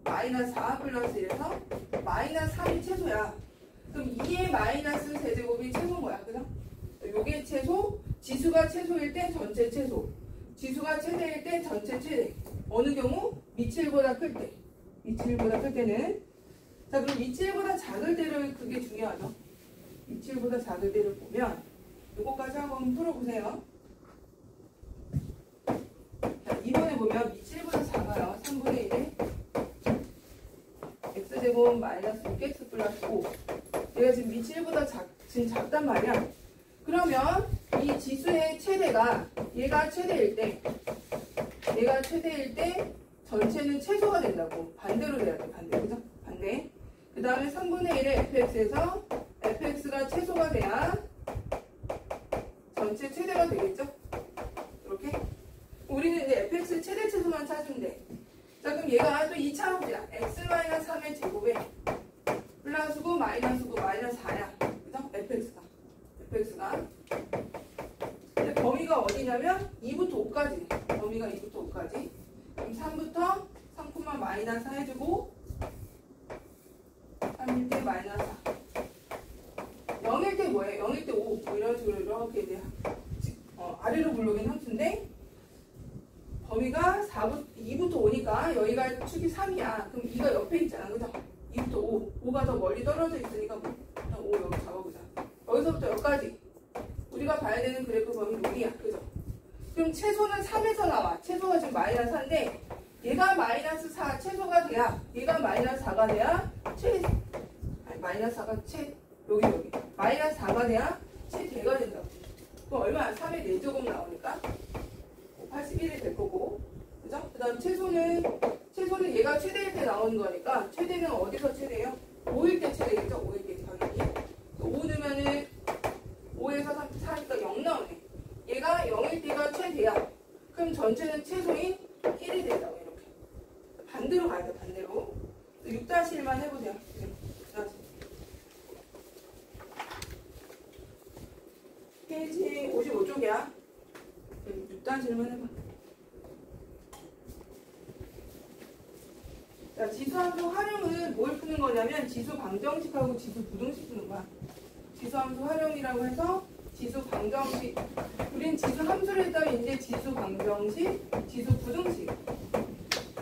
마이너스 4 플러스 1에서 마이너스 3이 최소야. 그럼 2의 마이너스 세제곱이 최소인 거야. 그죠? 요게 최소. 지수가 최소일 때 전체 최소. 지수가 최대일 때 전체 최대. 어느 경우? 밑이 1보다 클 때. 밑이 1보다 클 때는. 자, 그럼 밑이 1보다 작을 때를 그게 중요하죠. 밑이 1보다 작을 때를 보면 요거까지 한번 풀어보세요. 자, 이번에 보면 밑이 1보다 작아요. 3분의 1에 x제곱 마이너스 6x 플러스 5. 얘가 지금 밑이 1보다 지금 작단 말이야. 그러면 이 지수의 최대가 얘가 최대일 때 전체는 최소가 된다고. 반대로 돼야 돼. 반대. 그죠? 반대. 그 다음에 3분의 1의 fx에서 fx가 최소가 돼야 전체 최대가 되겠죠? 이렇게. 우리는 이제 fx 최대 최소만 찾으면 돼. 자, 그럼 얘가 또 2차 함수야. x-3의 제곱에 플러스 9 마이너스 9 마이너스 4야. 그죠? fx가. 근데 범위가 어디냐면 2부터 5까지. 범위가 2부터 5까지. 그럼 3부터 3, 마이너스 4 해주고 3일 때 마이너스 4. 0일 때 뭐예요? 0일 때 5. 뭐 이런 식으로 이렇게 이제 아래로 굴러긴 함수인데 범위가 2부터 5니까 여기가 축이 3이야. 그럼 2가 옆에 있잖아. 그죠? 2부터 5. 5가 더 멀리 떨어져 있으니까 뭐 5 여기 잡아보자. 여기서부터 여기까지. 우리가 봐야 되는 그래프 범위 6이야. 그죠? 그럼 최소는 3에서 나와. 최소가 지금 마이너스 4인데 얘가 마이너스 4 최소가 돼야 얘가 마이너스 4가 돼야 마이너스 4가 여기 마이너스 4가 돼야 최대가 된다고. 그럼 얼마야? 3의 4제곱 나오니까 81이 될 거고. 그죠? 그 다음 최소는 얘가 최대일 때 나오는 거니까 최대는 어디서 최대예요? 5일 때 최대겠죠? 5일 때 당연히. 5 넣으면은 5에서 4니까 0 나오네. 얘가 0일 때가 최대야. 그럼 전체는 최소인 1이 된다고. 이렇게 반대로 가야 돼. 반대로. 6-1만 해보세요. 6-1. 페이지 55쪽이야. 6-1만 해봐. 자, 지수함수 활용은 뭘 푸는 거냐면 지수 방정식하고 지수 부등식 푸는 거야. 지수함수 활용이라고 해서 지수 방정식. 우린 지수 함수를 했다면 이제 지수 방정식, 지수 부등식.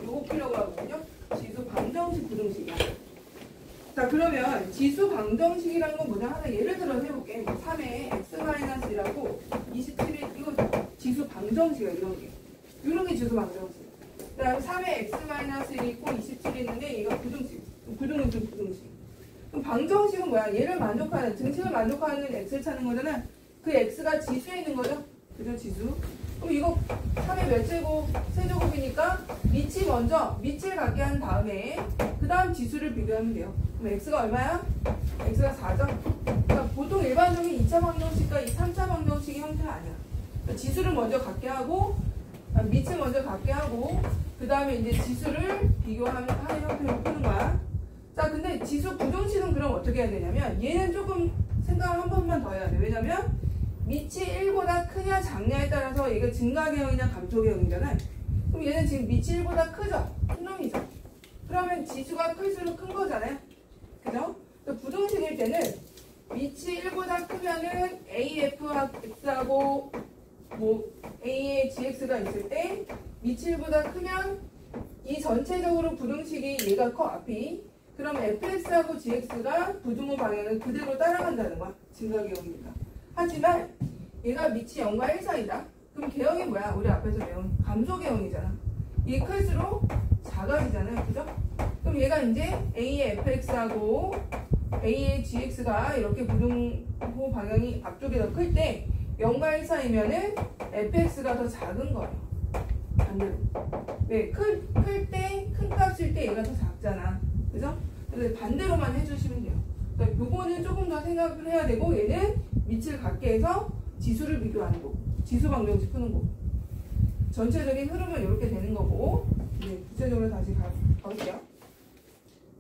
요거 풀려고 하거든요. 지수 방정식, 부등식이야. 자, 그러면 지수 방정식이라는 건 뭐냐? 하나 예를 들어서 해볼게. 3의 x-1이라고 27일, 이거 지수 방정식이야, 이런 게. 이런 게 지수 방정식. 그 다음에 3의 x-1이 있고 27이 있는데 얘가 부등식. 부등식. 그럼 방정식은 뭐야? 얘를 만족하는, 등식을 만족하는 x를 찾는 거잖아. 그 x가 지수에 있는 거죠? 그죠? 지수. 그럼 이거 3의 몇 제곱? 세제곱이니까 밑을 갖게 한 다음에 그 다음 지수를 비교하면 돼요. 그럼 x가 얼마야? x가 4죠? 그러니까 보통 일반적인 2차 방정식과 이 3차 방정식의 형태가 아니야. 그러니까 지수를 먼저 갖게 하고 밑을 먼저 갖게 하고 그 다음에 이제 지수를 비교하는 형태로 푸는 거야. 자, 근데 지수 부등식은 그럼 어떻게 해야 되냐면 얘는 조금 생각을 한 번만 더 해야 돼. 왜냐면 밑이 1보다 크냐 작냐에 따라서 얘가 증가계형이냐 감소계형이잖아요. 그럼 얘는 지금 밑이 1보다 크죠? 큰 놈이죠. 그러면 지수가 클수록 큰 거잖아요. 그죠? 부등식일 때는 밑이 1보다 크면은 AFX하고 뭐 A의 GX가 있을 때 밑이 1보다 크면 이 전체적으로 부등식이 얘가 커 앞이. 그럼 fx하고 gx가 부등호 방향을 그대로 따라간다는 거야. 증가계형이니까. 하지만 얘가 밑이 0과 1 사이다. 그럼 계형이 뭐야? 우리 앞에서 배운 감소계형이잖아. 이게 클수록 작아지잖아요. 그죠? 그럼 얘가 이제 a의 fx하고 a의 gx가 이렇게 부등호 방향이 앞쪽에 더 클 때 0과 1 사이면은 fx가 더 작은 거예요. 반대로. 네, 클 때, 큰 값일 때 얘가 더 작잖아. 그죠? 그래서 반대로만 해주시면 돼요. 그러니까 요거는 조금 더 생각을 해야 되고, 얘는 밑을 갖게 해서 지수를 비교하는 거고, 지수 방정식 푸는 거고, 전체적인 흐름은 이렇게 되는 거고, 구체적으로 다시 가볼게요.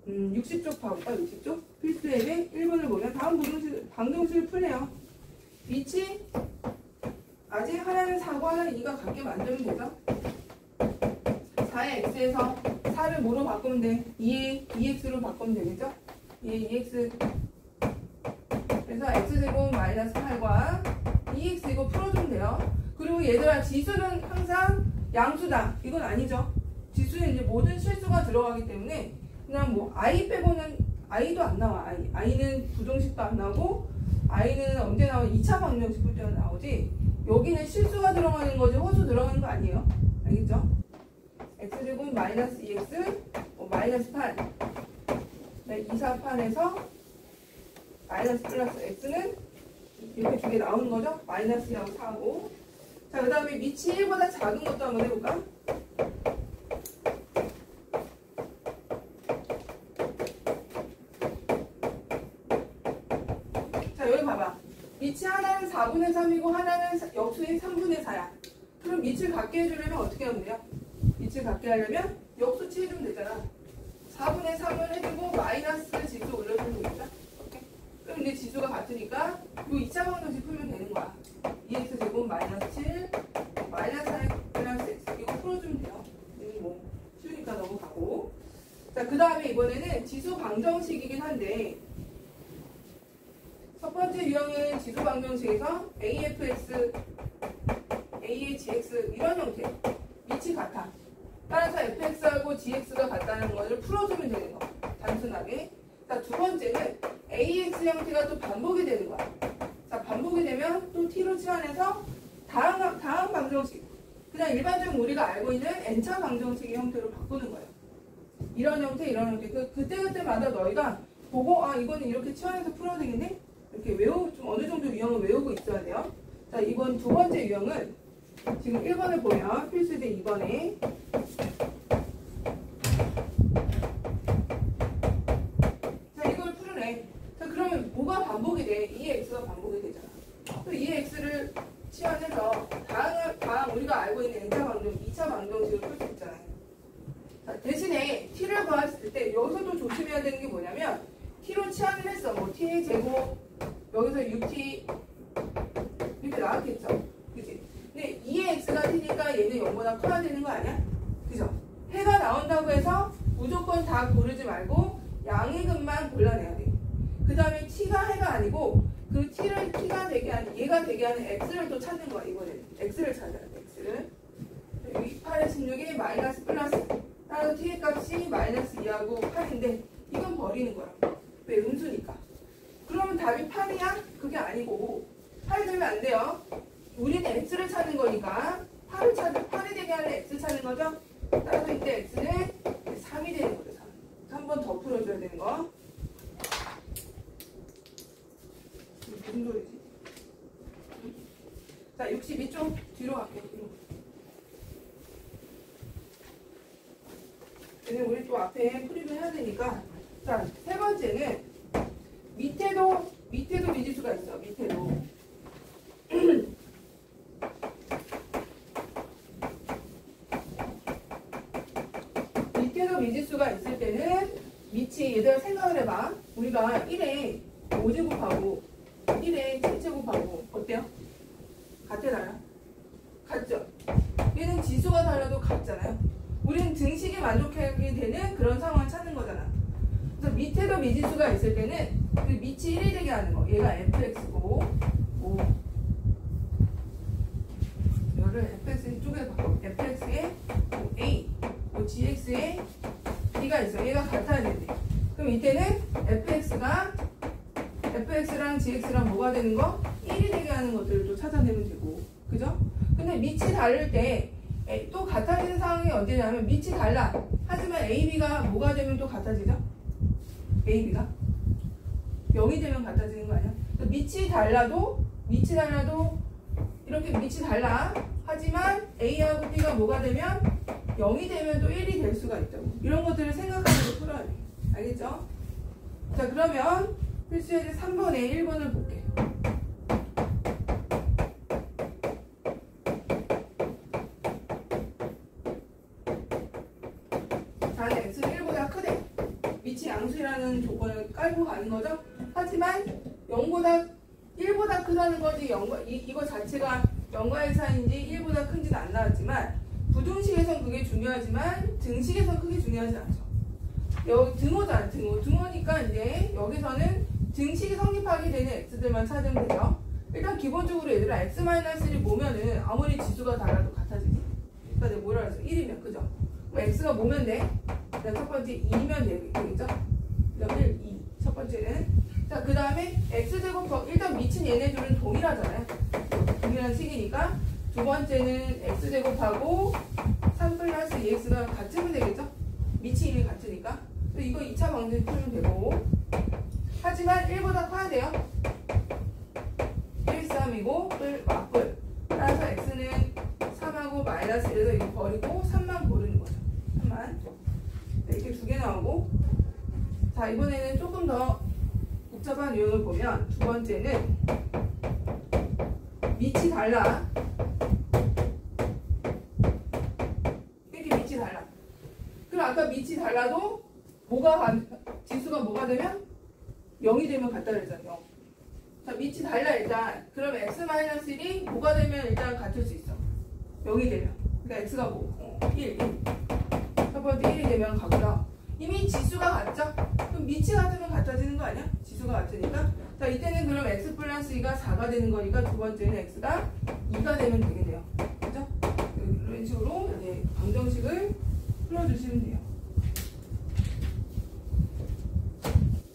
60쪽 봐볼까? 60쪽? 필수 앱의 1번을 보면 다음 방정식을 풀네요. 위치 아직 하나는 4고 하나는 2가 같게 만들면 되죠? 4의 x에서 4를 뭐로 바꾸면 돼? 2의 2x로 바꾸면 되겠죠? 2의 2x 그래서 x제곱 마이너스 8과 2x 이거 풀어주면 돼요. 그리고 얘들아 지수는 항상 양수다. 이건 아니죠. 지수는 이제 모든 실수가 들어가기 때문에 그냥 뭐 i 빼고는 i도 안 나와. i는 부등식도 안 나오고 i는 언제 나오면 2차 방정식 풀 때는 나오지. 여기는 실수가 들어가는 거지 허수 들어가는 거 아니에요. 알겠죠? x제곱 마이너스 2x 마이너스 8 2, 4, 8에서 마이너스 플러스 x는 이렇게 두 개 나오는 거죠? 마이너스 2하고 4하고 자 그 다음에 밑이 1보다 작은 것도 한번 해볼까? 자 여기 봐봐 밑이 하나는 4분의 3이고 하나는 역수의 3분의 4야 그럼 밑을 같게 해주려면 어떻게 하면 돼요? 밑을 같게 하려면 역수치 해주면 되잖아 4분의 3을 해주고 마이너스 지수 올려주면 되겠다 그럼 이제 지수가 같으니까 이 2차 방정식 풀면 되는 거야 2x제곱 마이너스 7 마이너스 4 플러스 x 이거 풀어주면 돼요 이건 뭐 쉬우니까 넘어가고 자 그 다음에 이번에는 지수 방정식이긴 한데 첫 번째 유형은 지수 방정식에서 afx a의 gx 이런 형태 밑이 같아 따라서 fx하고 gx가 같다는 것을 풀어주면 되는 거 단순하게 자 두 번째는 ax 형태가 또 반복이 되는 거야 자 반복이 되면 또 t로 치환해서 다음 방정식 그냥 일반적인 우리가 알고 있는 n차 방정식의 형태로 바꾸는 거예요 이런 형태 이런 형태 그때그때마다 너희가 보고 아 이거는 이렇게 치환해서 풀어야 되겠네 이렇게 좀 어느 정도 유형을 외우고 있어야 돼요 자 이번 두 번째 유형은 지금 1번을 보면 필수제 2번에 자 이걸 풀으래 자 그러면 뭐가 반복이 돼? 2x가 반복이 되잖아 또 2x를 치환해서 다음 우리가 알고 있는 n차 방정 2차 방정식을 풀 수 있잖아요 자, 대신에 t를 구했을 때 여기서도 조심해야 되는 게 뭐냐면 t로 치환을 했어 뭐 t의 제곱 여기서 6t 이렇게 나왔겠죠 그치? 근데 2의 x가 t니까 얘는 0보다 커야 되는 거 아니야? 그죠? 해가 나온다고 해서 무조건 다 고르지 말고 양의 근만 골라내야 돼. 그 다음에 t가 해가 아니고 그 t가 되게 하는 얘가 되게 하는 x를 또 찾는 거야 이번에는 x를 찾아야 돼 x를 8에 16에 마이너스 플러스 따라서 t의 값이 마이너스 2하고 8인데 이건 버리는 거야 왜 음수니까 그러면 답이 8이야? 그게 아니고 8 되면 안 돼요 우리는 x를 찾는 거니까 8이 되게 하는 x 찾는 거죠 따라서 이때 x는 3이 되는 거죠 3 번 더 풀어줘야 되는 거 무슨 소리지? 자 62쪽 뒤로 갈게요 뒤로 우리 또 앞에 풀이를 해야 되니까 자 세 번째는 밑에도 미지수가 있어 밑에도 밑에도 미지수가 있을 때는 밑이 얘들아 생각을 해봐 우리가 1에 5제곱하고 1에 7제곱하고 어때요? 같아 달라? 같죠? 얘는 지수가 달라도 같잖아요 우리는 등식에 만족하게 되는 그런 상황을 찾는 거잖아 그래서 밑에도 미지수가 있을 때는 그 밑이 1이 되게 하는 거 얘가 fx고 이거를 fx 쪽에 바꿔 fx에 a gx에 b가 있어 얘가 같아야 되는데 그럼 이때는 fx랑 gx랑 뭐가 되는 거? 1이 되게 하는 것들을 또 찾아내면 되고 그죠? 근데 밑이 다를 때 또 같아지는 상황이 언제냐면 밑이 달라 하지만 ab가 뭐가 되면 또 같아지죠? ab가 0이 되면 같아지는 거 아니야? 밑이 달라도 이렇게 밑이 달라 하지만 a하고 b가 뭐가 되면 0이 되면 또 1이 될 수가 있다고 이런 것들을 생각하면서 풀어야 돼 알겠죠? 자 그러면 필수예제 3번에 1번을 볼게 단 x는 1보다 크대. 미치 양수라는 조건을 깔고 가는 거죠. 하지만 0보다 1보다 크다는 거지 이거 자체가 0과 1 사이인지 1보다 큰지는 안 나왔지만 부등식에선 그게 중요하지만 등식에선 크게 중요하지 않죠. 여기 등호잖아. 등호니까 이제 여기서는 등식이 성립하게 되는 x들만 찾으면 돼요. 일단 기본적으로 얘들아 x-1을 모면은 아무리 지수가 달라도 같아지지. 그러니까 내가 뭐라 그랬어? 1이면 그죠? 그럼 x가 뭐면 돼? 일단 첫 번째 2면 되겠죠? 그다음 1, 2. 첫 번째는 자 그 다음에 x제곱 일단 미친 얘네들은 동일하잖아요. 동일한 식이니까 두 번째는 x제곱하고 3 플러스 2x가 같으면 되겠죠? 미치 이미 같으니까. 이거 2차 방정식 풀면 되고 하지만 1보다 커야 돼요. 1, 3이고 맞불. 따라서 x는 3하고 마이너스 1에서 이거 버리고 3만 고르는 거죠. 3만. 이렇게 두 개 나오고 자 이번에는 조금 더 복잡한 유형을 보면 두 번째는 밑이 달라. 이렇게 밑이 달라. 그럼 아까 밑이 달라도 지수가 뭐가 되면 0이 되면 같다 그랬잖아요. 0. 자 밑이 달라 일단. 그럼 x-1이 뭐가 되면 일단 같을 수 있어. 0이 되면. 그러니까 x가 뭐 1. 첫 번째 1이 되면 같고요. 이미 지수가 같죠? 그럼 밑이 같으면 같아지는 거 아니야? 지수가 같으니까. 자 이때는 그럼 x 플러스 2가 4가 되는 거니까 두 번째는 x가 2가 되면 되겠네요. 그죠? 이런 식으로 이제 방정식을 풀어주시면 돼요.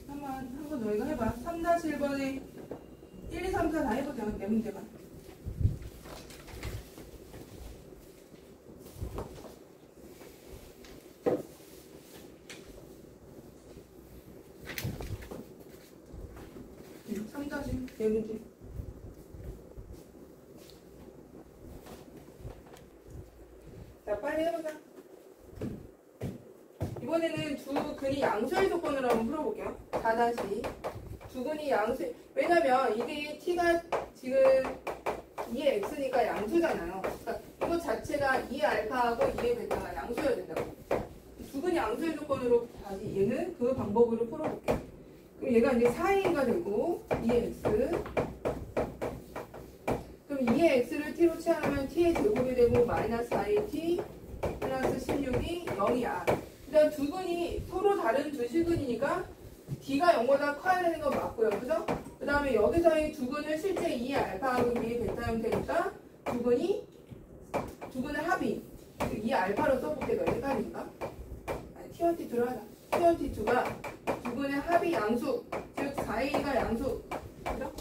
한 번 너희가 해봐. 3-1번에 1, 2, 3, 4 다 해보자. 내 문제만. 네 문제. 자, 빨리 해보자. 이번에는 두 근이 양수의 조건으로 한번 풀어볼게요. 4-2. 두 근이 양수. 왜냐면 이게 t가 지금 2의 x니까 양수잖아요. 그러니까 이거 자체가 2의 알파하고 2의 베타가 양수여야 된다고. 두 근이 양수의 조건으로 다시 얘는 그 방법으로 풀어볼게요. 그럼 얘가 이제 4a가 되고 2의 x. 그럼 2의 x를 t로 취하면 t의 제곱이 되고 마이너스 4at 플러스 16이 0이야. 일단 두 근이 서로 다른 두 실근이니까 d가 0보다 커야 되는 건 맞고요. 그죠? 그 다음에 여기서의 두 근은 실제 2의 알파하고 2의 베타 형태니까 두 근의 합이 2의 알파로 써볼게. 더 헷갈리니까. t1, t2로 하자. t1, t2가 두 근의 합이 양수, 즉 4a가 양수. 그죠?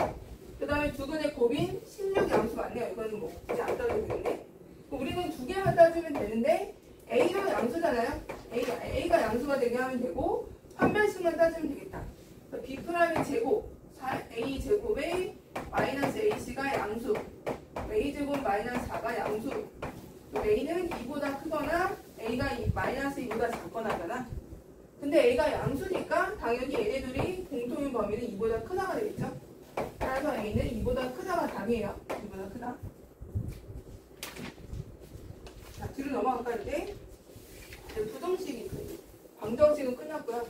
그 다음에 두 근의 곱인 16 양수 맞네요. 이거는 뭐 굳이 안 따져도 되는데. 우리는 두 개만 따주면 되는데 a가 양수잖아요. a가 양수가 되게 하면 되고 판별식만 따지면 되겠다. b'의 제곱, a 제곱에 마이너스 ac가 양수, a 제곱 마이너스 4가 양수. a는 2보다 크거나 a가 마이너스 2보다 작거나 하잖아. 근데 a가 양수니까 당연히 얘네들이 공통인 범위는 2보다 크다가 되겠죠. 따라서 a는 2보다 크다가 답이에요. 2보다 크다. 자, 뒤로 넘어갈까 이제? 부등식이 방정식은 끝났고요.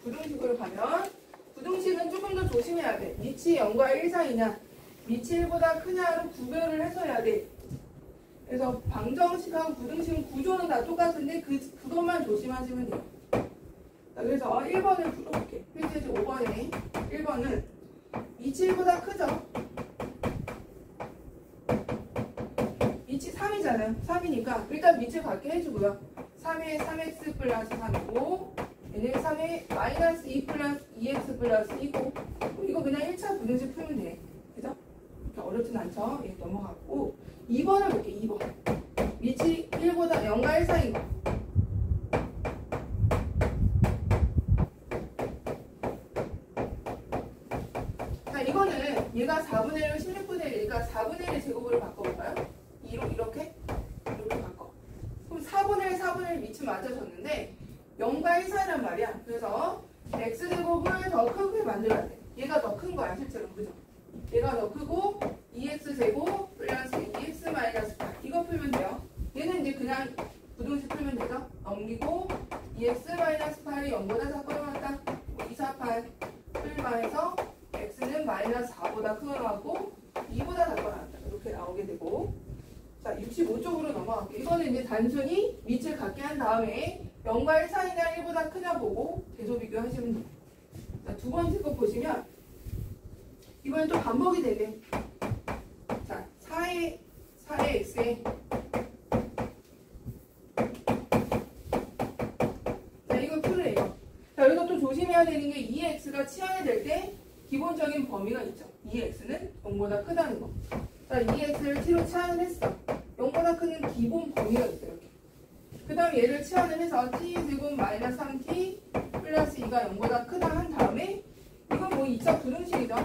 부등식으로 가면 부등식은 조금 더 조심해야 돼. 밑이 0과 1 사이냐 밑이 1보다 크냐로 구별을 해서 해야 돼. 그래서 방정식하고 부등식은 구조는 다 똑같은데 그것만 조심하시면 돼요. 자, 그래서 1번을 풀어볼게. 페이지 5번에 1번은 밑이 1보다 크죠? 밑이 3이잖아요. 3이니까 일단 밑을 갖게 해주고요. 3에 3x 플러스 3이고 얘는 3에 마이너스 2 플러스 2x 플러스 2고 이거 그냥 1차 부등식 풀면 돼. 그죠? 이렇게 어렵진 않죠? 예, 넘어갔고 2번을 볼게요. 2번 밑이 1보다 0과 1 사이인 거. 자, 이거는 얘가 4분의 1로 16분의 1이니까 4분의 1의 제곱으로 바꿔볼까요? 2로 이렇게 바꿔. 그럼 4분의 1, 4분의 1 밑이 맞아졌는데 0과 1 사이란 말이야. 그래서 x제곱을 더 크게 만들어야 돼. 얘가 더 큰 거야 실제로. 그죠? 얘가 더 크고 2x제곱 플러스 2x 마이너스 8 이거 풀면 돼요. 얘는 이제 그냥 부등식 풀면 되죠? 넘기고 2x-8이 0보다 작고 나왔다. 248 풀반에서 x는 -4보다 크고 나왔고 2보다 작고 나왔다. 이렇게 나오게 되고, 자 65쪽으로 넘어갈게요. 이거는 이제 단순히 밑을 갖게 한 다음에 0과 1 사이냐 1보다 크냐 보고 대조 비교하시면 돼요. 자, 두 번째 거 보시면 이번엔 또 반복이 되게. 자 4의 x에 자 이거 풀이에요. 자 여기서 또 조심해야 되는 게 2x가 치환이 될 때 기본적인 범위가 있죠. 2x는 0보다 크다는 거. 자 2x를 t로 치환을 했어. 0보다 큰 기본 범위가 있어요. 이렇게. 그 다음 얘를 치환을 해서 t제곱 -3t 플러스 2가 0보다 크다 한 다음에 이건 뭐 2차 부등식이죠.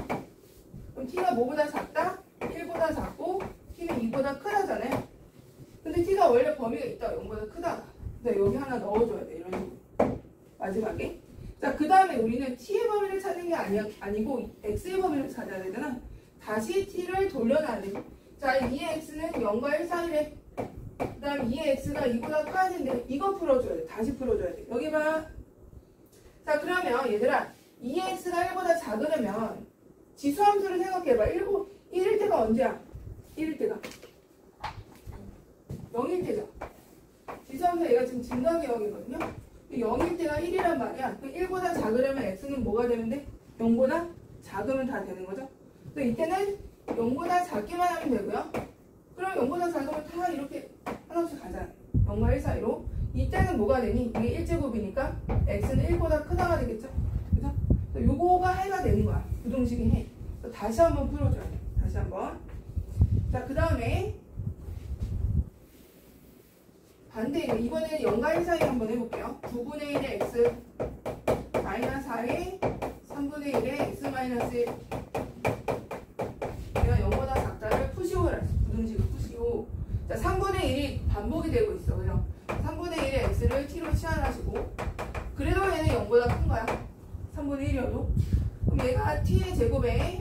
그럼 t가 뭐보다 작다? 1보다 작고 t는 2보다 크다잖아요. 근데 t가 원래 범위가 있다. 0보다 크다. 근데 여기 하나 넣어줘야 돼. 이런 식으로. 마지막에. 자, 그 다음에 우리는 t의 범위를 찾는 게 아니고 x의 범위를 찾아야 되잖아. 다시 t를 돌려놔야 돼. 자, 2x는 0과 1 사이래. 그 다음 2x가 2보다 커야 되는데 이거 풀어줘야 돼. 다시 풀어줘야 돼. 여기 봐. 자, 그러면 얘들아 2x가 1보다 작으려면 지수함수를 생각해봐. 1일 때가 언제야? 1일 때가 0일 때죠. 지수함수 얘가 지금 증가계역이거든요. 0일 때가 1이란 말이야. 1보다 작으려면 x는 뭐가 되면 돼? 0보다 작으면 다 되는 거죠. 그래서 이때는 0보다 작기만 하면 되고요. 그럼 0보다 작으면 다 이렇게 하나씩 가잖아요. 0과 1 사이로. 이때는 뭐가 되니? 이게 1제곱이니까 x는 1보다 크다가 되겠죠? 그죠? 요거가 해가 되는 거야. 부등식이 해. 다시 한번 풀어줘야 돼. 다시 한번. 자, 그 다음에 반대, 이번에는 0과 1 사이 한번 해볼게요. 9분의 1의 x 마이너스 4의 3분의 1의 x 마이너스 1. 내가 0보다 작다를 푸시오를 할 수. 부등식을 푸시오. 자, 3분의 1이 반복이 되고 있어. 그죠? 3분의 1의 x를 t로 치환하시고, 그래도 얘는 0보다 큰 거야. 3분의 1이어도. 그럼 얘가 t의 제곱에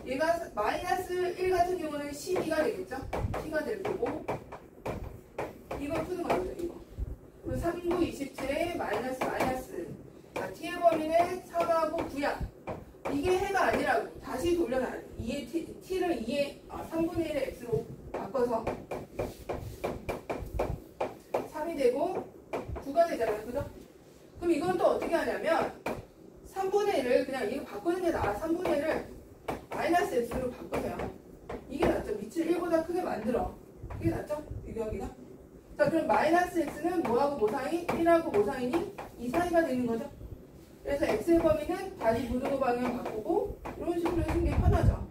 얘가 마이너스 1 같은 경우는 12가 되겠죠? t가 될 거고, 이걸 푸는 거죠, 이거. 그럼 3, 9, 27에 마이너스. 자, t의 범위는 4하고 9야. 이게 해가 아니라고. 다시 돌려놔야 돼. t를 3분의 1의 x로 바꿔서 3이 되고 9가 되잖아요. 그죠? 그럼 이건 또 어떻게 하냐면 3분의 1을 그냥 이거 바꾸는 게 나아. 3분의 1을 마이너스 x로 바꾸세요. 이게 낫죠. 밑을 1보다 크게 만들어. 이게 낫죠? 비교하기가. 자, 그럼 마이너스 x는 뭐하고 뭐 사이? 1하고 뭐 사이니? 2 사이가 되는 거죠. 그래서 x의 범위는 다시 부등호 방향 바꾸고 이런 식으로 해주는 게 편하죠.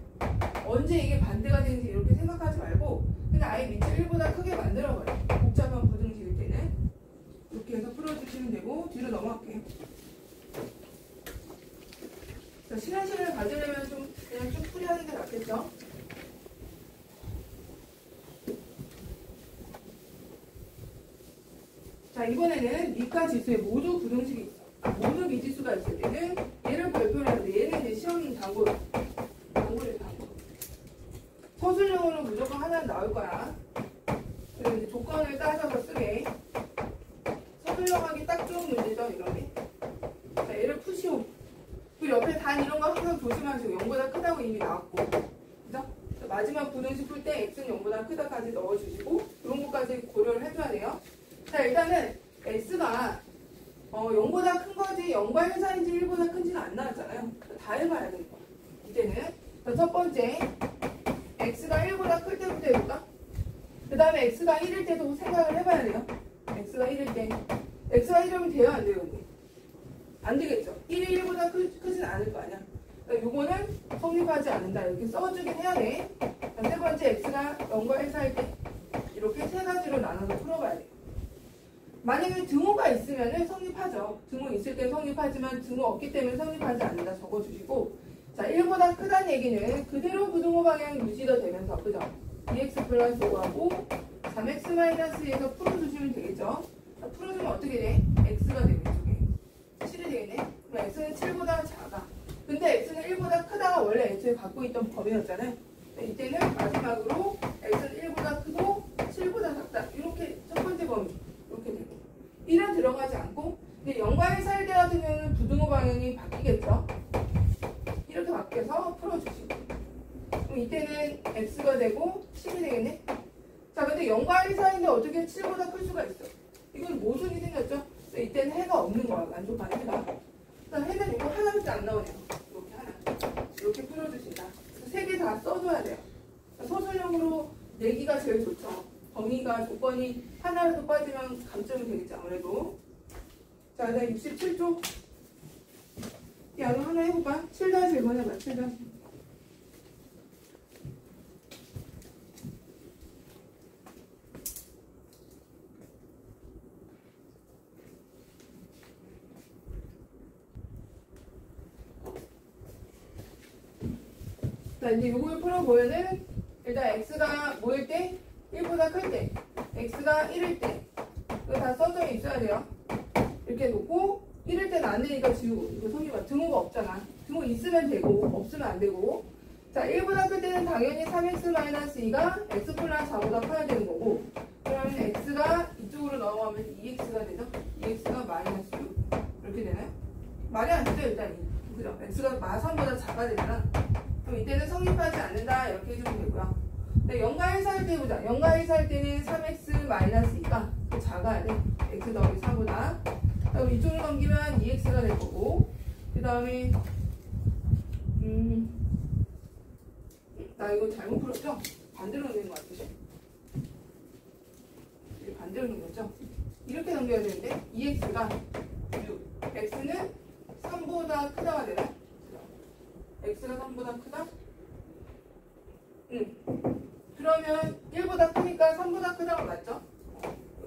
언제 이게 반대가 되는지 이렇게 생각하지 말고 그냥 아예 밑을 1보다 크게 만들어버려. 복잡한 부등식일 때는. 이렇게 해서 풀어주시면 되고 뒤로 넘어갈게요. 자, 시간을 가지려면 좀 그냥 쭉 풀이하는 게 낫겠죠? 자, 이번에는 미과 지수에 모두 부등식이 있어. 모두 미지수가 있을 때는 얘를 발표를 하는데 얘는 이제 시험 단고를 서술형으로 무조건 하나는 나올 거야. 그래서 이제 조건을 따져서 쓰게. 서술형하기 딱 좋은 문제죠, 이런 게. 자, 얘를 푸시오. 그 옆에 단 이런 거 항상 조심하시고 0보다 크다고 이미 나왔고. 그죠? 마지막 부등식 풀 때 x는 0보다 크다까지 넣어주시고 이런 것까지 고려를 해줘야 돼요. 자, 일단은 x가 0보다 큰 거지 0과 1 사이인지 1보다 큰지는 안 나왔잖아요. 다 해봐야 되는 거야. 이제는 자, 첫 번째 x가 1보다 클 때부터 해볼까? 그 다음에 x가 1일 때도 생각을 해봐야 돼요. x가 1일 때 x가 1이면 돼요? 안 돼요? 근데? 안 되겠죠. 1이 1보다 크진 않을 거 아니야. 그러니까 요거는 성립하지 않는다. 이렇게 써주긴 해야 돼. 자, 세 번째 x가 0과 1 사이일 때 이렇게 세 가지로 나눠서 풀어봐야 돼요. 만약에 등호가 있으면 성립하죠. 등호 있을 때 성립하지만 등호 없기 때문에 성립하지 않는다 적어주시고, 자, 1보다 크다는 얘기는 그대로 부등호 방향 유지가 되면서, 그죠? 2x 플러스 5하고 3x 마이너스에서 풀어주시면 되겠죠? 자, 풀어주면 어떻게 돼? x가 되고 이쪽에 7이 되겠네? 그럼 x는 7보다 작아. 근데 x는 1보다 크다가 원래 x에 갖고 있던 범위였잖아요. 이때는 마지막으로 x는 1보다 크고 7보다 작다. 이렇게 첫 번째 범위. 이렇게 되고 1은 들어가지 않고 근데 0과 1 사이 때 같은 경우는 부등호 방향이 바뀌겠죠? 이렇게 바뀌어서 풀어주시고. 그럼 이때는 x가 되고 7이 되겠네? 자, 근데 0과 1 사이인데 어떻게 7보다 클 수가 있어? 이건 모순이 생겼죠? 이때는 해가 없는 거야, 만족하는 해가. 그럼 해는 이거 하나밖에 안 나오네요. 이렇게 하나. 이렇게 풀어주신다. 세 개 다 써줘야 돼요. 소설형으로 내기가 제일 좋죠. 범위가 조건이 하나라도 빠지면 감점이 되겠죠, 아무래도. 자, 그 다음 67쪽. 야, 너 하나 해볼까? 7-1번 해봐, 7-1. 자, 이제 요걸 풀어보면은, 일단 x가 뭐일 때? 1보다 클 때. x가 1일 때. 이거 다 써져 있어야 돼요. 이렇게 놓고, 1일 때는 안 되니까 지우고. 이거 성기가 등호가 없잖아. 등호 있으면 되고, 없으면 안 되고. 자, 1보다 클 때는 당연히 3x-2가 x 플러스 4보다 커야 되는 거고, 그러면 x가 이쪽으로 넘어가면 2x가 되죠? 2x가 마이너스 6. 이렇게 되나요? 말이 안 되죠, 일단. 그죠? x가 마3보다 작아야 되잖아. 그럼 이때는 성립하지 않는다 이렇게 해주면 되고요. 근데 0과 1 사이 때 보자. 0과 1 사이 때는 3x-2가 작아야 돼. x 더하기 4보다. 그럼 이쪽으로 넘기면 2x가 될 거고, 그 다음에 나 이거 잘못 풀었죠? 반대로 넘기는 거 같으죠? 이게 반대로 넘겼죠? 이렇게 넘겨야 되는데 2x가 6, x는 3보다 크다가 되나? x가 3보다 크다? 그러면 1보다 크니까 3보다 크다가 맞죠?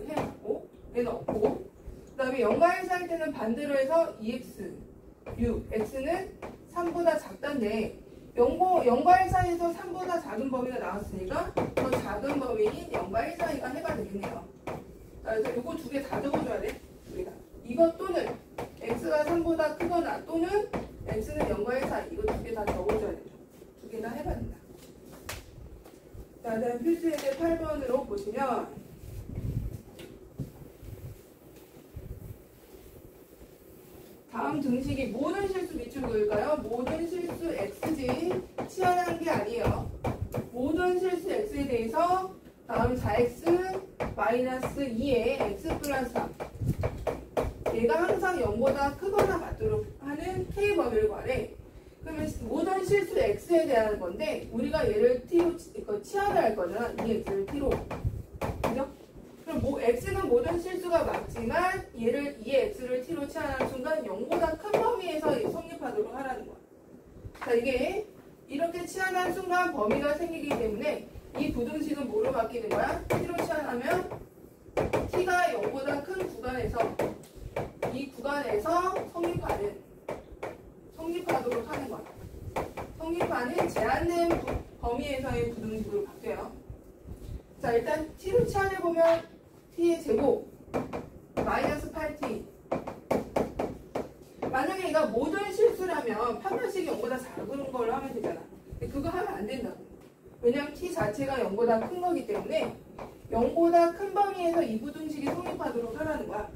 해놨고, 얘는 없고, 그 다음에 0과 1 사이 때는 반대로 해서 2x, 6, x는 3보다 작다인데, 0과 1 사이에서 3보다 작은 범위가 나왔으니까, 더 작은 범위인 0과 1 사이가 해가 되겠네요. 그래서 이거 두 개 다 적어줘야 돼, 우리가. 이것 또는, x가 3보다 크거나, 또는, x는 0과 1 사이. 이거 두 개 다 적어줘야 되죠. 두 개 다 해봐야 된다. 자, 다음 필수예제 8번으로 보시면, 다음 등식이 모든 실수 밑줄 그을까요? 모든 실수 x지 치환한 게 아니에요. 모든 실수 x에 대해서 다음 4x 마이너스 2에 x 플러스 3. 얘가 항상 0보다 크거나 같도록 하는 k 범위를 구하래. 그러면 모든 실수 x에 대한 건데 우리가 얘를 t로 치환을 할 거잖아. 이 x를 t로. 그죠? 그럼 x는 모든 실수가 맞지만 얘를 이 x를 t로 치환하는 순간 0보다 큰 범위에서 성립하도록 하라는 거야. 자, 이게 이렇게 치환한 순간 범위가 생기기 때문에 이 부등식은 뭐로 바뀌는 거야? t로 치환하면 t가 0보다 큰 구간에서 이 구간에서 성립하도록 하는 거야. 성립하는 제한된 범위에서의 부등식으로 바뀌어요. 자, 일단 t로 치환해보면 t의 제곱 마이너스 8t. 만약에 얘가 모든 실수라면 판별식이 0보다 작은 걸 하면 되잖아. 근데 그거 하면 안 된다고. 왜냐면 t 자체가 0보다 큰 거기 때문에 0보다 큰 범위에서 이 부등식이 성립하도록 하라는 거야.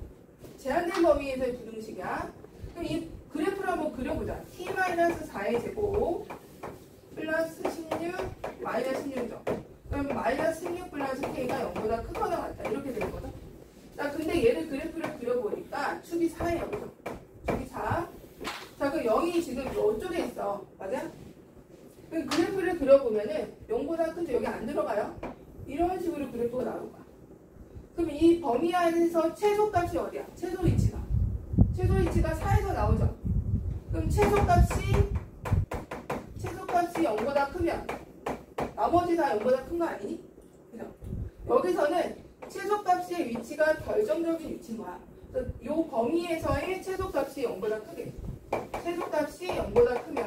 제한된 범위에서의 부등식이야. 그럼 이 그래프를 한번 그려보자. t-4의 제곱 플러스 16 마이너스 16점. 그럼 마이너스 16 플러스 k가 0보다 크거나 같다. 이렇게 되는 거죠. 자, 근데 얘를 그래프를 그려보니까 축이 4예요. 그죠? 축이 4. 자, 그 0이 지금 이쪽에 있어. 맞아? 그럼 그래프를 그려보면은 0보다 큰데 여기 안 들어가요? 이런 식으로 그래프가 나올 거야. 그럼 이 범위 안에서 최소값이 어디야? 최소 위치가 4에서 나오죠. 그럼 최소값이 0보다 크면 나머지 다 0보다 큰 거 아니니? 그죠? 여기서는 최소값의 위치가 결정적인 위치인 거야. 그래서 이 범위에서의 최소값이 0보다 크게. 최소값이 0보다 크면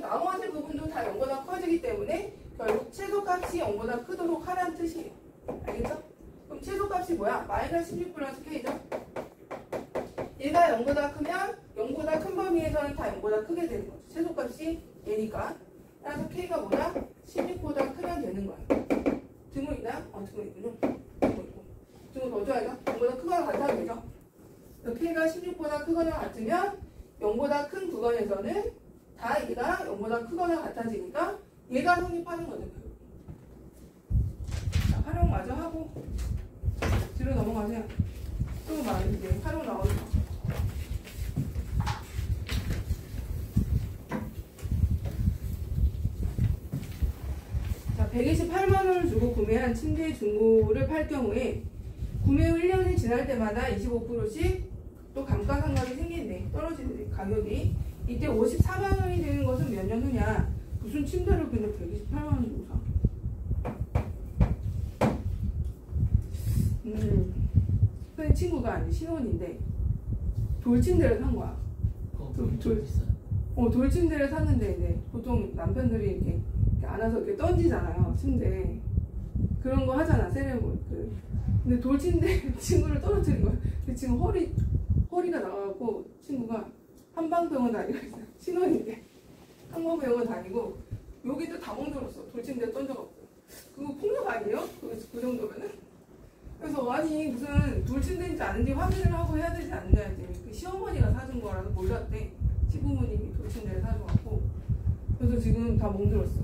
나머지 부분도 다 0보다 커지기 때문에 결국 최소값이 0보다 크도록 하라는 뜻이에요. 알겠죠? 그럼 최소값이 뭐야? 마이너스 16 플러스 k죠? 얘가 0보다 크면 0보다 큰 범위에서는 다 0보다 크게 되는 거죠. 최소값이 얘니까. 따라서 k가 뭐다? 16보다 크면 되는 거야. 등호 있나? 등호 있군요. 등호 있고. 등호 더 줘야죠. 0보다 크거나 같아야 되죠. K가 16보다 크거나 같으면 0보다 큰 구간에서는 다 얘가 0보다 크거나 같아지니까 얘가 성립하는 거죠. 자, 활용 마저 하고 뒤로 넘어가세요. 또 말인데 활용 나오죠. 자, 128만 원을 주고 구매한 침대 중고를 팔 경우에 구매 후 1년이 지날 때마다 25%씩 또 감가상각이 생기는데 떨어지는 가격이 이때 54만 원이 되는 것은 몇 년 후냐? 무슨 침대를 근데 128만 원 주고 사? 그 친구가 아니 신혼인데 돌침대를 산 거야. 돌침대를 샀는데 이제 보통 남편들이 이렇게 안아서 이렇게 던지잖아요. 침대 그런 거 하잖아. 세레모 근데 돌침대 친구를 떨어뜨린 거야. 근데 지금 허리가 나가고 친구가 한방병원 다니고 있어요. 신혼인데 한방병원 다니고 여기도 다 멍들었어. 돌침대 던져갖고 그거 폭력 아니에요? 그 정도면은? 그래서 아니 무슨 돌침대인지 아닌지 확인을 하고 해야 되지 않냐 이제 그 시어머니가 사준 거라서 몰랐대. 시부모님이 돌침대를 사줘갖고 그래서 지금 다 멍들었어.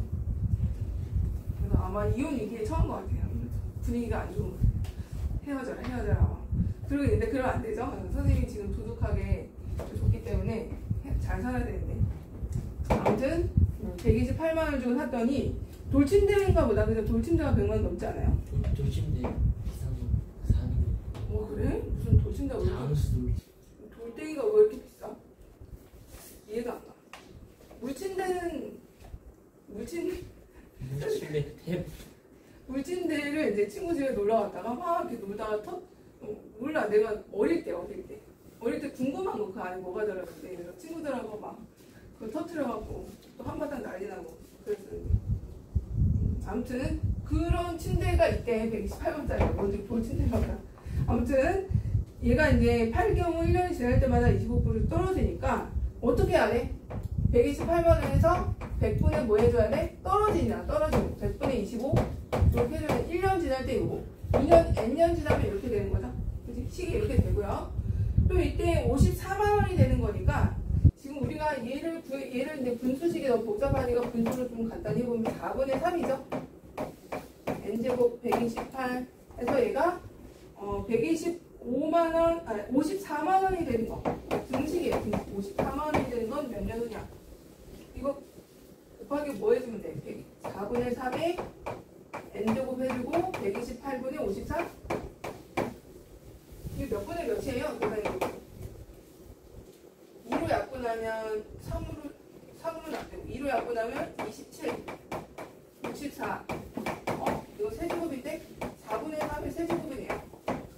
그래서 아마 이혼 이게 처음 것 같아요. 분위기가 안 좋은 거예요. 헤어져라. 그러고 있는데 그러면 안 되죠. 선생님이 지금 두둑하게 줬기 때문에 잘 살아야 되는데. 아무튼 128만 원 주고 샀더니 돌침대인가 보다. 근데 돌침대가 100만 원 넘지 않아요? 돌침대 비싼 거 사는 거. 그래? 무슨 돌침대가 왜 이렇게 돌덩이가 왜 이렇게 비싸? 이해가 안 가. 물침대를 이제 친구 집에 놀러 갔다가 막 이렇게 놀다가 몰라. 내가 어릴 때 궁금한 거 그 안에 뭐가 들어있는데 그래서 친구들하고 막 그거 터트려갖고 또 한바탕 난리 나고 그랬었는데 아무튼 그런 침대가 있대. 128만짜리가 뭔지 돌침대가. 아무튼 얘가 이제 팔 경우 1년이 지날 때마다 25% 떨어지니까 어떻게 해야 돼? 128만 원에서 100분의 뭐 해줘야 돼? 떨어지냐? 100분의 25 이렇게 해줘야 돼. 1년 지날 때 이거 2년, N년 지나면 이렇게 되는 거죠. 그치? 식이 이렇게 되고요. 또 이때 54만 원이 되는 거니까 지금 우리가 얘를 이제 분수식이 너무 복잡하니까 분수를 좀 간단히 해보면 4분의 3이죠. N제곱 128 해서 얘가 125만 원, 아니 54만 원이 되는 거. 등식이에요. 54만 원이 되는 건 몇 년 후냐? 이거 곱하기 뭐 해주면 돼? 4분의 3에 N제곱 해주고 128분의 54? 이게 몇 분의 몇이에요? 계산해보고 2로 약분하면 3으로는 안 되고 2로 약분하면 27 64 이거 세제곱인데 4분의 3의 세제곱이네요.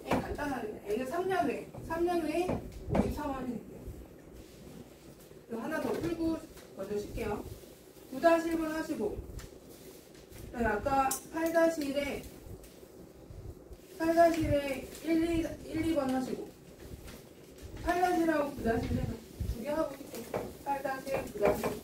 간단하네. N은 3년 후에 54만 원이 된대요. 하나 더 풀고 먼저 쉴게요. 9-1번 하시고 아까 8-1에 1, 2번 하시고 8-1하고 9-1 두 개 하고 쉴게요. 8-1, 9-1